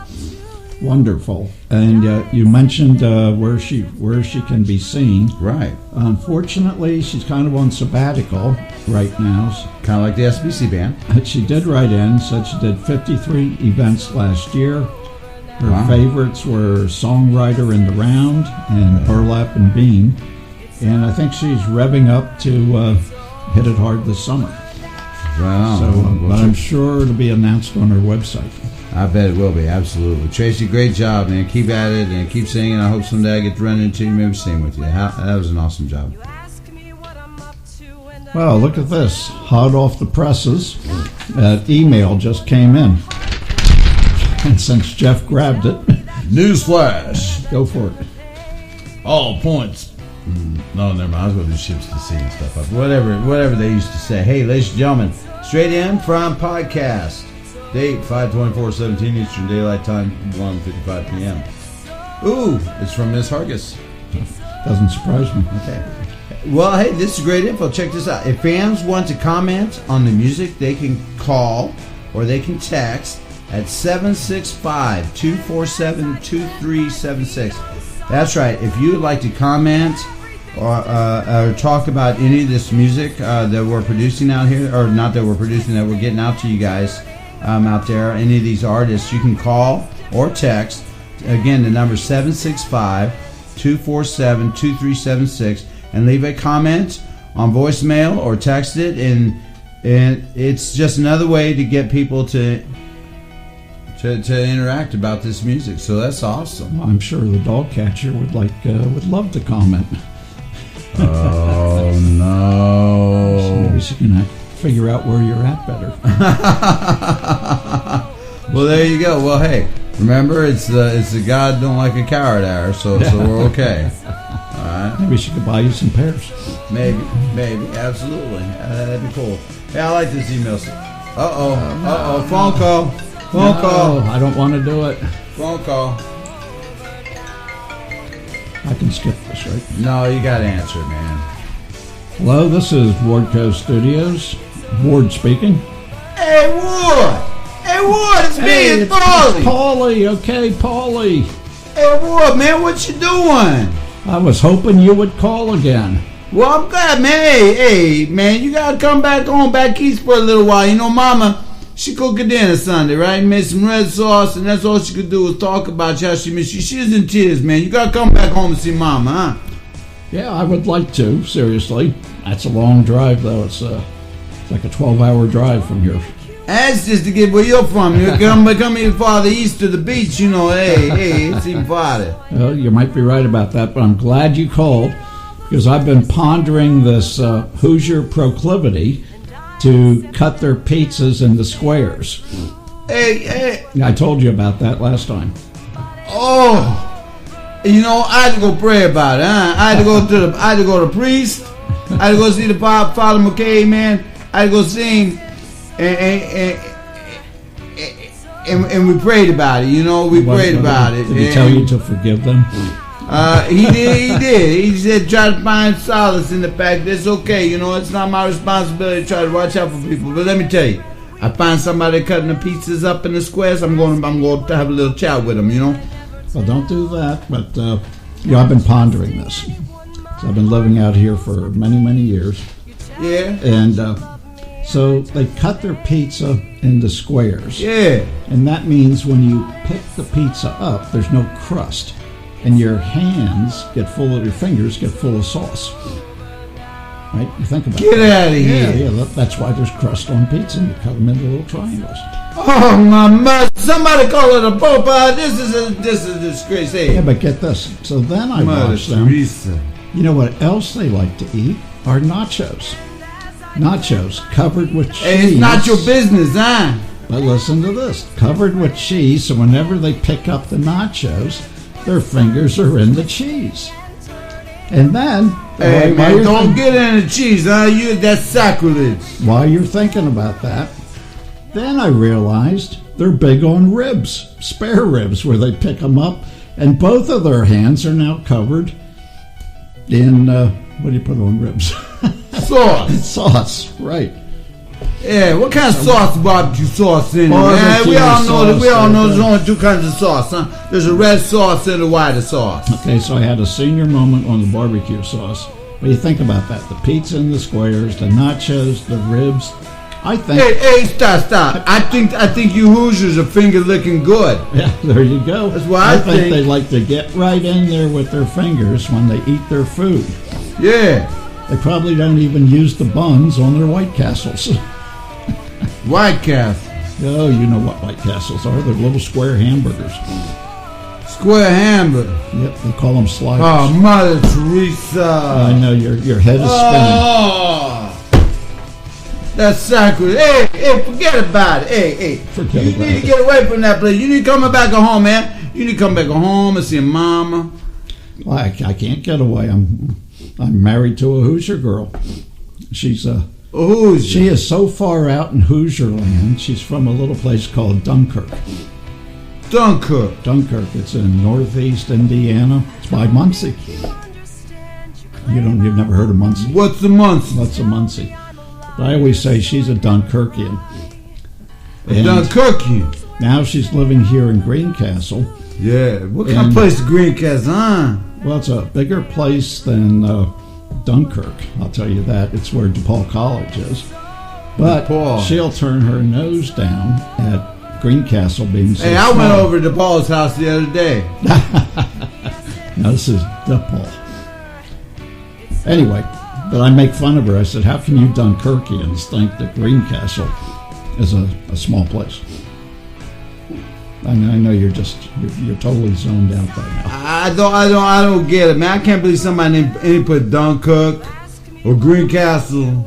Wonderful. And you mentioned where she can be seen. Right. Unfortunately, she's kind of on sabbatical right now. Kind of like the SBC band. She did write in, said she did 53 events last year. Her favorites were Songwriter in the Round and Burlap and Bean. And I think she's revving up to hit it hard this summer. Right. So, but I'm sure it'll be announced on her website. I bet it will be, absolutely. Tracy, great job, man. Keep at it and keep singing. I hope someday I get to run into you, maybe sing with you. That was an awesome job. Well, look at this. Hot off the presses. Email just came in. And since Jeff grabbed it... Newsflash. Go for it. All points. No, never mind. I was going to do ships to sea and stuff. Whatever they used to say. Hey, ladies and gentlemen, straight in from podcast. Date 5/24/17 Eastern Daylight Time, 1:55 p.m. Ooh, it's from Miss Hargis. Doesn't surprise me. Okay. Well, hey, this is great info. Check this out. If fans want to comment on the music, they can call or they can text at 765-247-2376. That's right. If you would like to comment or talk about any of this music that we're producing out here, or not that we're producing, that we're getting out to you guys out there, any of these artists, you can call or text. Again, the number is 765 247-2376 and leave a comment on voicemail or text it, and it's just another way to get people to interact about this music. So that's awesome. Well, I'm sure the dog catcher would love to comment. Oh no! So maybe she can figure out where you're at better. Well, there you go. Well, hey, remember it's the God don't like a coward hour, so we're okay. All right. Maybe she could buy you some pears. Maybe, absolutely. That'd be cool. Yeah, I like this email. Phone call. Phone call. I don't want to do it. Phone call. I can skip this, right? No, you got to answer, man. Hello, this is Wardco Studios. Ward speaking. Hey, Ward! Hey, Ward, it's me, it's Paulie. Paulie, okay, Paulie. Hey, Ward, man, what you doing? I was hoping you would call again. Well, I'm glad, man. Hey, man, you got to come back home, back east for a little while. You know, Mama, she cooked a dinner Sunday, right? Made some red sauce, and that's all she could do was talk about how she missed you. She's in tears, man. You got to come back home and see Mama, huh? Yeah, I would like to, seriously. That's a long drive, though. It's like a 12-hour drive from here. That's just to get where you're from. You come even farther east to the beach, you know. Hey, it's even farther. Well, you might be right about that, but I'm glad you called, because I've been pondering this Hoosier proclivity to cut their pizzas into squares. Hey. I told you about that last time. Oh, you know, I had to go pray about it. Huh? I had to go to the priest. I had to go see the Father McKay, man. I had to go see him, and we prayed about it. You know, we prayed about it. Did he tell you to forgive them? He did. He said try to find solace in the fact that it's okay. You know, it's not my responsibility to try to watch out for people. But let me tell you, I find somebody cutting the pizzas up in the squares, I'm going to have a little chat with them. You know. Well, don't do that. But I've been pondering this. So I've been living out here for many, many years. Yeah. And so they cut their pizza into squares. Yeah. And that means when you pick the pizza up, there's no crust. And your fingers get full of sauce. Right? You think about it. Get out of here. Yeah, that's why there's crust on pizza, and you cut them into little triangles. Oh, my mother. Somebody call it a popa. This is a disgrace. Hey. Yeah, but get this. So then I watched them. Teresa. You know what else they like to eat? Are nachos. Nachos covered with cheese. Hey, it's not your business, huh? But listen to this. Covered with cheese, so whenever they pick up the nachos, their fingers are in the cheese. And then... Hey, man, don't get in the cheese, huh? That's sacrilege. While you're thinking about that, then I realized they're big on ribs, spare ribs, where they pick them up, and both of their hands are now covered in, what do you put on ribs? Sauce. Sauce, right. Yeah, what kind of sauce, barbecue sauce in it? We all know there's only two kinds of sauce, huh? There's a red sauce and a white sauce. Okay, so I had a senior moment on the barbecue sauce. What do you think about that? The pizza in the squares, the nachos, the ribs. I think. Hey, stop! I think you Hoosiers are finger licking good. Yeah, there you go. That's what I think. They like to get right in there with their fingers when they eat their food. Yeah. They probably don't even use the buns on their White Castles. White Castle. Oh, you know what White Castles are. They're little square hamburgers. Square hamburger. Yep, they call them sliders. Oh, Mother Teresa. I know, your head is spinning. Oh, that's sacrilege. Hey, forget about it. Hey. Forget you about need it. to get away from that place. You need to come back home, man. You need to come back home and see Mama. Well, I can't get away. I'm married to a Hoosier girl. She's Hoosier. She is so far out in Hoosier land. She's from a little place called Dunkirk. Dunkirk. It's in northeast Indiana. It's by Muncie. You've never heard of Muncie? What's a Muncie? What's a Muncie? But I always say she's a Dunkirkian. Dunkirkian. Now she's living here in Greencastle. Yeah. What kind of place is Greencastle, huh? Well, it's a bigger place than Dunkirk, I'll tell you that. It's where DePaul College is. But she'll turn her nose down at Greencastle being so Hey, I went over to Paul's house the other day. Now this is DePaul. Anyway, but I make fun of her. I said, how can you Dunkerquians think that Greencastle is a small place? I know you're totally zoned out right now. I don't get it, man. I can't believe somebody named put Dunkirk or Greencastle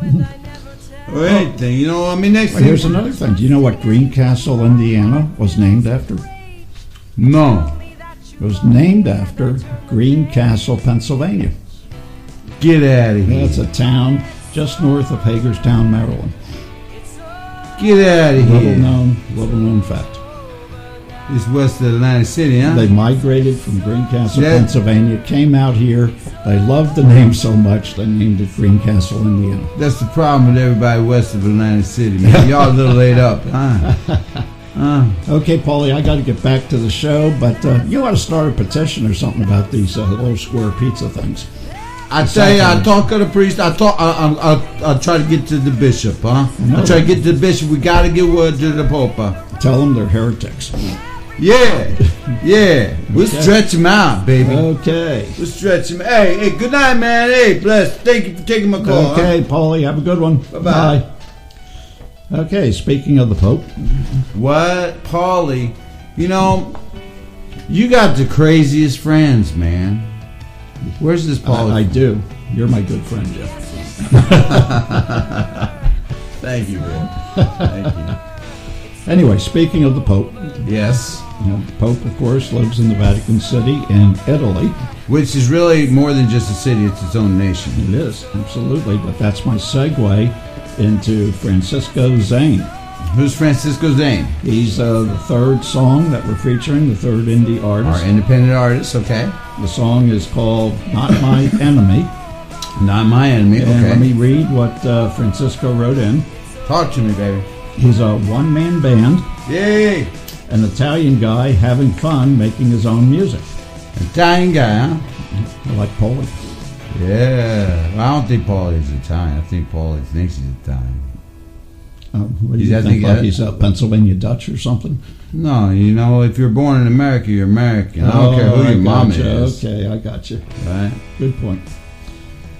or anything. You know, I mean, next thing. Here's another thing. Do you know what Greencastle, Indiana, was named after? No. It was named after Greencastle, Pennsylvania. Get out of here. That's a town just north of Hagerstown, Maryland. Get out of here. Little known fact. It's west of Atlantic City, huh? They migrated from Greencastle, Pennsylvania, came out here. They loved the name so much they named it Greencastle, Indiana. That's the problem with everybody west of Atlantic City, man. Y'all a little laid up, huh? Okay, Paulie, I got to get back to the show, but you ought to start a petition or something about these little square pizza things. I tell you, I talk to the priest. I'll try to get to the bishop, huh? I'll try to get to the bishop. We got to get word to the pope. Tell them they're heretics. Yeah. We'll stretch them out, baby. Okay. We'll stretch them. Hey, good night, man. Hey, bless. Thank you for taking my call. Okay, Paulie, have a good one. Bye-bye. Bye. Okay, speaking of the Pope. What? Paulie, you know, you got the craziest friends, man. Where's this Paulie? I do. You're my good friend, Jeff. Thank you, man. Thank you. Anyway, speaking of the Pope. Yes. The Pope, of course, lives in the Vatican City in Italy. Which is really more than just a city, it's its own nation. It is, absolutely. But that's my segue into Francisco Zane. Who's Francisco Zane? He's the third song that we're featuring, the third indie artist. Our independent artist, okay. The song is called Not My Enemy. Not My Enemy, okay. And let me read what Francisco wrote in. Talk to me, baby. He's a one-man band. Yay! An Italian guy having fun making his own music. Italian guy, huh? I like Paulie. Yeah. Well, I don't think Paulie's Italian. I think Paulie thinks he's Italian. What do you think? Like he's Pennsylvania Dutch or something? No, you know, if you're born in America, you're American. I don't care who your mama is. Okay, I got you. Right. Good point.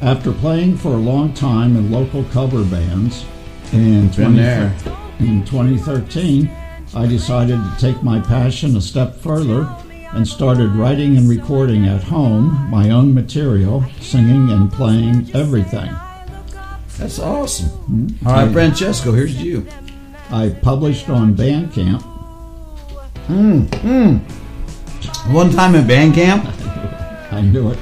After playing for a long time in local cover bands, in 2013, I decided to take my passion a step further and started writing and recording at home my own material, singing and playing everything. That's awesome. Mm-hmm. All right, Francesco, here's you. I published on Bandcamp. One time in Bandcamp? I knew it.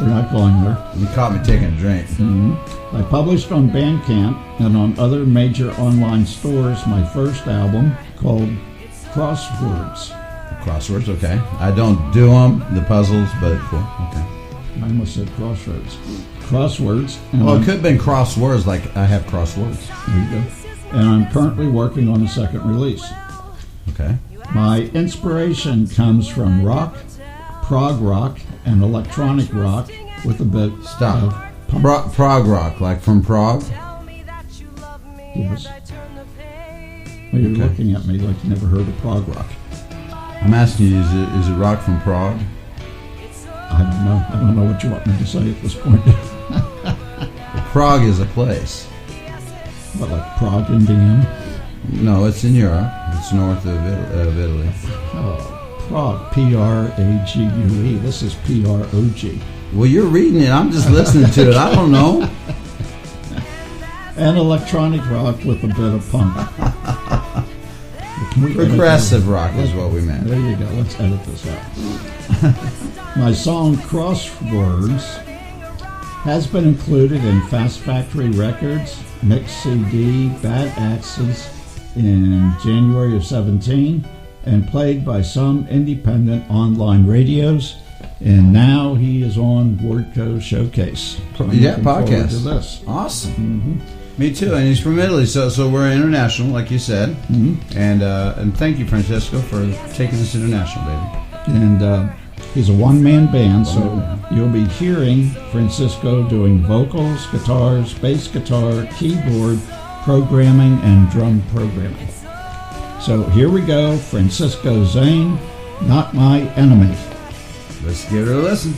We're not going there. You caught me taking a drink. Mm-hmm. I published on Bandcamp and on other major online stores my first album called Crosswords. Crosswords, okay. I don't do them, the puzzles, but cool, okay. I almost said Crossroads. Crosswords. Well, it could have been crosswords, like I have crosswords. There you go. And I'm currently working on a second release. Okay. My inspiration comes from rock, prog rock, and electronic rock with a bit of punk. Prog rock, like from Prague? Yes. Well, you're looking at me like you never heard of prog rock. I'm asking you, is it rock from Prague? I don't know. I don't know what you want me to say at this point. Prague is a place. What, like Prague, Indiana? No, it's in Europe. It's north of Italy. Oh, Prague, Prague. This is Prog. Well, you're reading it. I'm just listening to it. I don't know. And electronic rock with a bit of punk. Progressive rock is what we meant. There you go. Let's edit this out. My song Crosswords has been included in Fast Factory Records, Mix CD, Bad Axes in January of 17, and played by some independent online radios. And now he is on Wardco Showcase. Podcast. To this. Awesome. Mm-hmm. Me too, and he's from Italy, so we're international, like you said. Mm-hmm. And thank you, Francesco, for taking us international, baby. And he's a one-man band, so you'll be hearing Francisco doing vocals, guitars, bass guitar, keyboard, programming, and drum programming. So here we go, Francisco Zane, Not My Enemy. Let's give it a listen.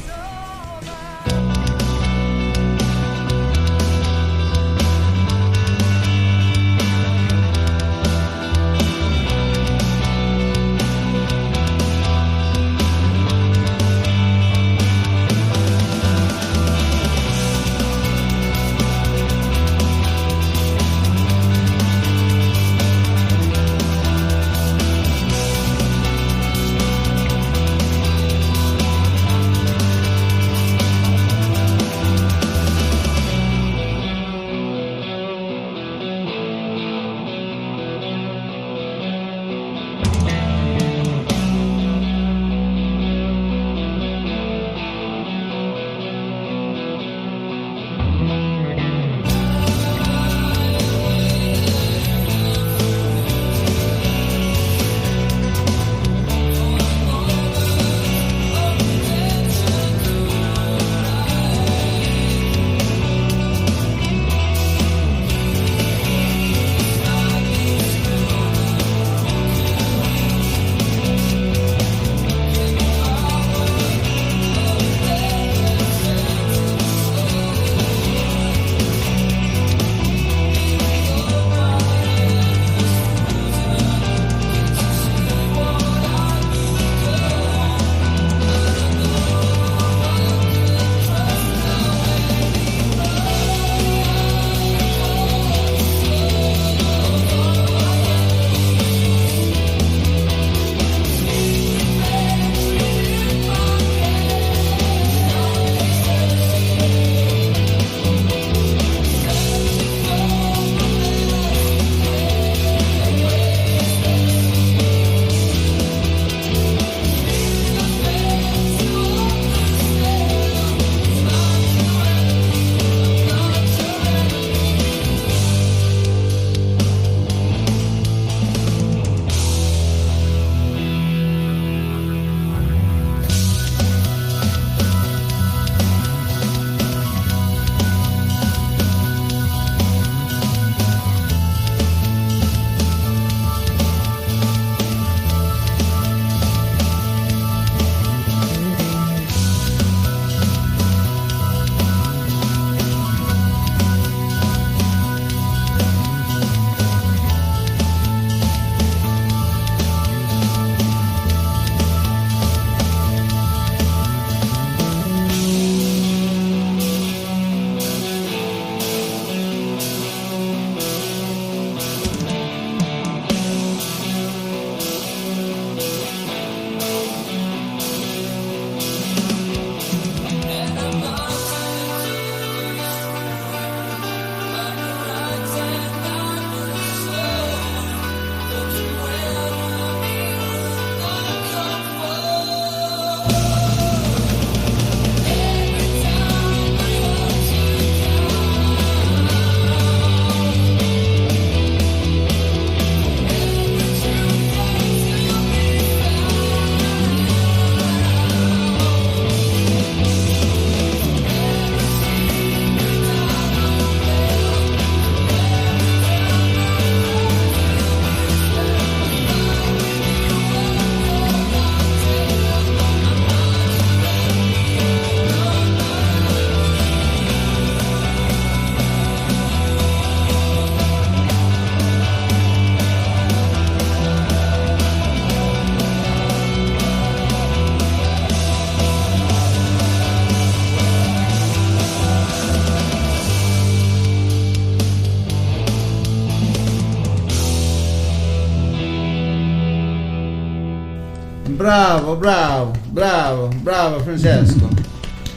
Bravo, bravo, bravo, bravo, Francesco.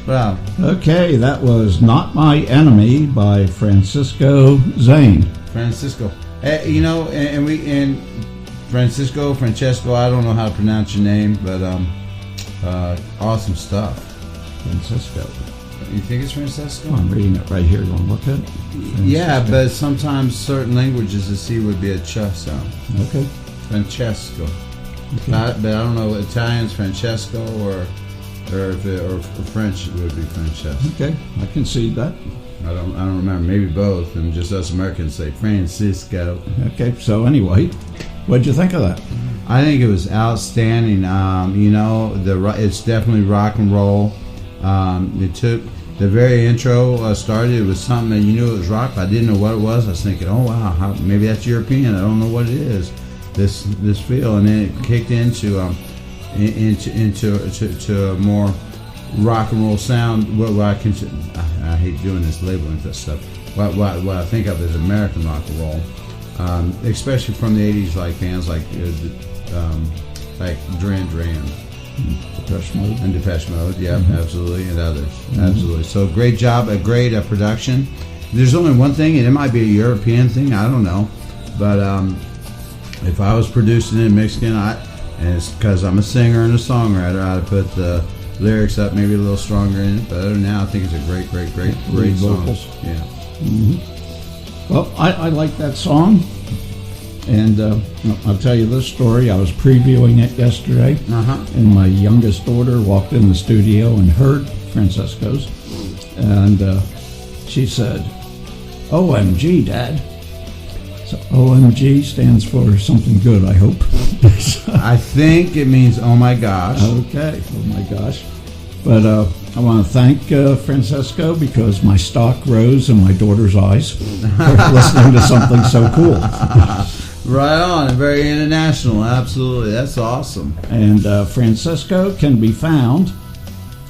Bravo. Okay, that was Not My Enemy by Francisco Zane. Francisco. You know, and Francesco, I don't know how to pronounce your name, but awesome stuff. Francisco. You think it's Francesco? I'm reading it right here. You want to look at it? Francisco. Yeah, but sometimes certain languages, the C would be a ch sound. Okay. Francesco. Okay. But I don't know, Italian's Francesco or French would be Francesco. Okay, I can see that. I don't remember. Maybe both, and just us Americans say Francisco. Okay, so anyway, what'd you think of that? I think it was outstanding. It's definitely rock and roll. It took the very intro started with something that you knew it was rock, but I didn't know what it was. I was thinking, oh wow, maybe that's European. I don't know what it is. This feel, and then it kicked into a more rock and roll sound. What I hate doing this labeling this stuff. What I think of as American rock and roll, especially from the '80s, like bands like Duran Duran. Depeche Mode, yeah, absolutely, and others, absolutely. So great job, a great production. There's only one thing, and it might be a European thing, I don't know, but if I was producing it in Mexican, and it's because I'm a singer and a songwriter, I'd put the lyrics up maybe a little stronger in it. But other than that, I think it's a great song. Vocals. Yeah. Mm-hmm. Well, I like that song. And I'll tell you this story. I was previewing it yesterday, and my youngest daughter walked in the studio and heard Francesco's, and she said, "OMG, Dad." So OMG stands for something good, I hope. I think it means "oh my gosh." Okay, oh my gosh. But I want to thank Francesco because my stock rose in my daughter's eyes for listening to something so cool. Right on, very international, absolutely. That's awesome. And Francesco can be found,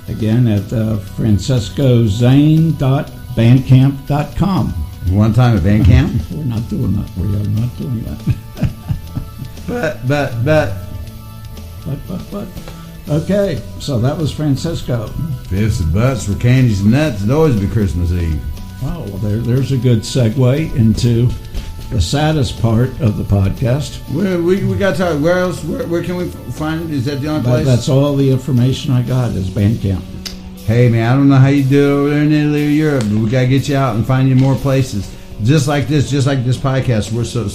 again, at francescozane.bandcamp.com. One time at Bandcamp? We're not doing that. We are not doing that. But. Okay, so that was Francesco. Fifths and butts for candies and nuts. It'd always be Christmas Eve. Oh, well, there's a good segue into the saddest part of the podcast. We got to talk. Where else? Where can we find it? Is that the only place? That's all the information I got is Bandcamp. Hey man, I don't know how you do it over there in Italy or Europe, but we gotta get you out and find you more places. Just like this podcast. We're so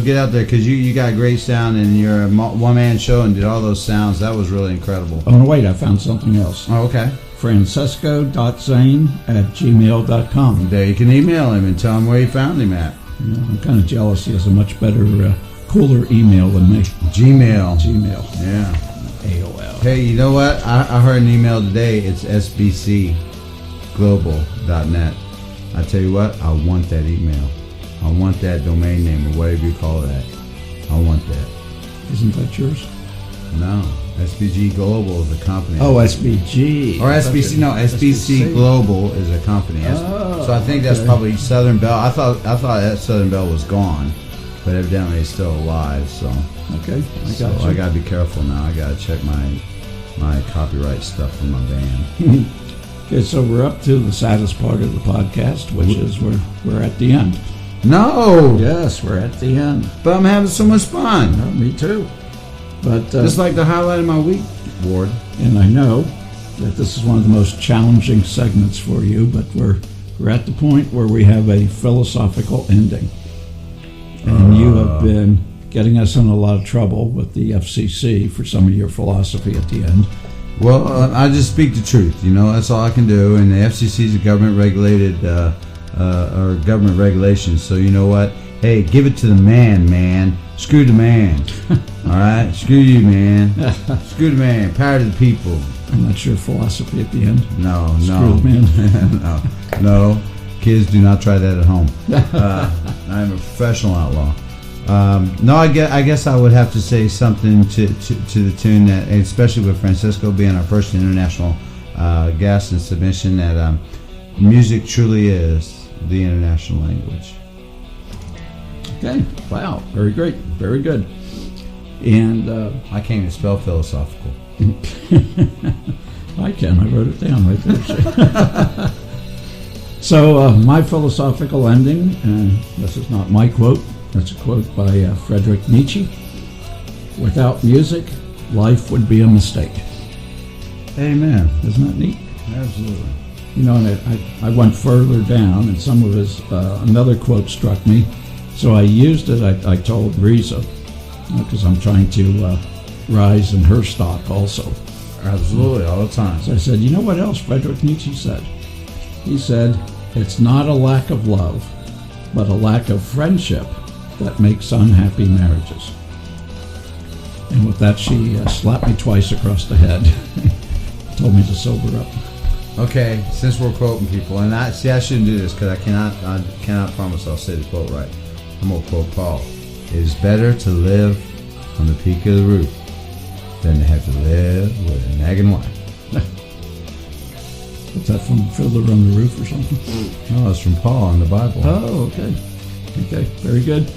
get out there because you got a great sound and you're a one-man show and did all those sounds. That was really incredible. Oh no, wait, I found something else. Oh, okay. Francesco.zane@gmail.com. There you can email him and tell him where you found him at. You know, I'm kind of jealous. He has a much better, cooler email than me. Gmail. Yeah. AOL. Hey, you know what? I heard an email today. It's sbcglobal.net. I tell you what, I want that email. I want that domain name or whatever you call that. I want that. Isn't that yours? No. SBG Global is a company. Oh, SBG. Or SBC. No, SBC Global is a company. So I think that's probably Southern Bell. I thought that Southern Bell was gone, but evidently it's still alive. So okay, I got to be careful now. I got to check my copyright stuff from my band. Okay, so we're up to the saddest part of the podcast, which is we're at the end. No. Yes, we're at the end. But I'm having so much fun. No, me too. But just like the highlight of my week, Ward. And I know that this is one of the most challenging segments for you, but we're at the point where we have a philosophical ending. And you have been getting us in a lot of trouble with the FCC for some of your philosophy at the end. Well, I just speak the truth. You know, that's all I can do. And the FCC is a government-regulated or government regulation. So you know what? Hey, give it to the man. Screw the man. All right? Screw you, man. Screw the man. Power to the people. And that's your philosophy at the end? No. Screw the man. No. Kids, do not try that at home. I'm a professional outlaw. No, I guess I would have to say something to the tune that, especially with Francesco being our first international guest and submission, that music truly is the international language. Okay. Wow. Very great. Very good. And I can't even spell philosophical. I can. I wrote it down right there. So my philosophical ending, and this is not my quote, that's a quote by Friedrich Nietzsche. Without music, life would be a mistake. Amen. Isn't that neat? Absolutely. You know, and I went further down, and some of his, another quote struck me. So I used it, I told Risa, because I'm trying to rise in her stock also. Absolutely, all the time. So I said, you know what else Friedrich Nietzsche said? He said, it's not a lack of love, but a lack of friendship that makes unhappy marriages. And with that, she slapped me twice across the head. Told me to sober up. Okay, since we're quoting people, and I shouldn't do this because I cannot promise I'll say the quote right. I'm gonna quote Paul. It is better to live on the peak of the roof than to have to live with a nagging wife. What's that from? Fiddler on the Roof or something? No, it's from Paul in the Bible. Oh, okay. Okay, very good.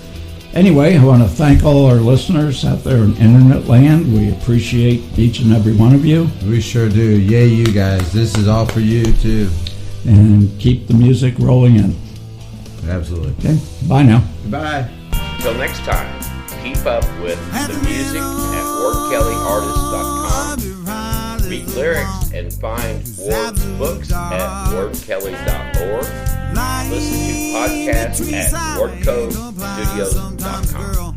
Anyway, I want to thank all our listeners out there in internet land. We appreciate each and every one of you. We sure do. Yay, you guys. This is all for you, too. And keep the music rolling in. Absolutely. Okay, bye now. Goodbye. Until next time, keep up with the music at WardKelleyArtist.com. Read lyrics and find Ward's books at wardkelley.org. Listen to podcasts at wardcostudios.com.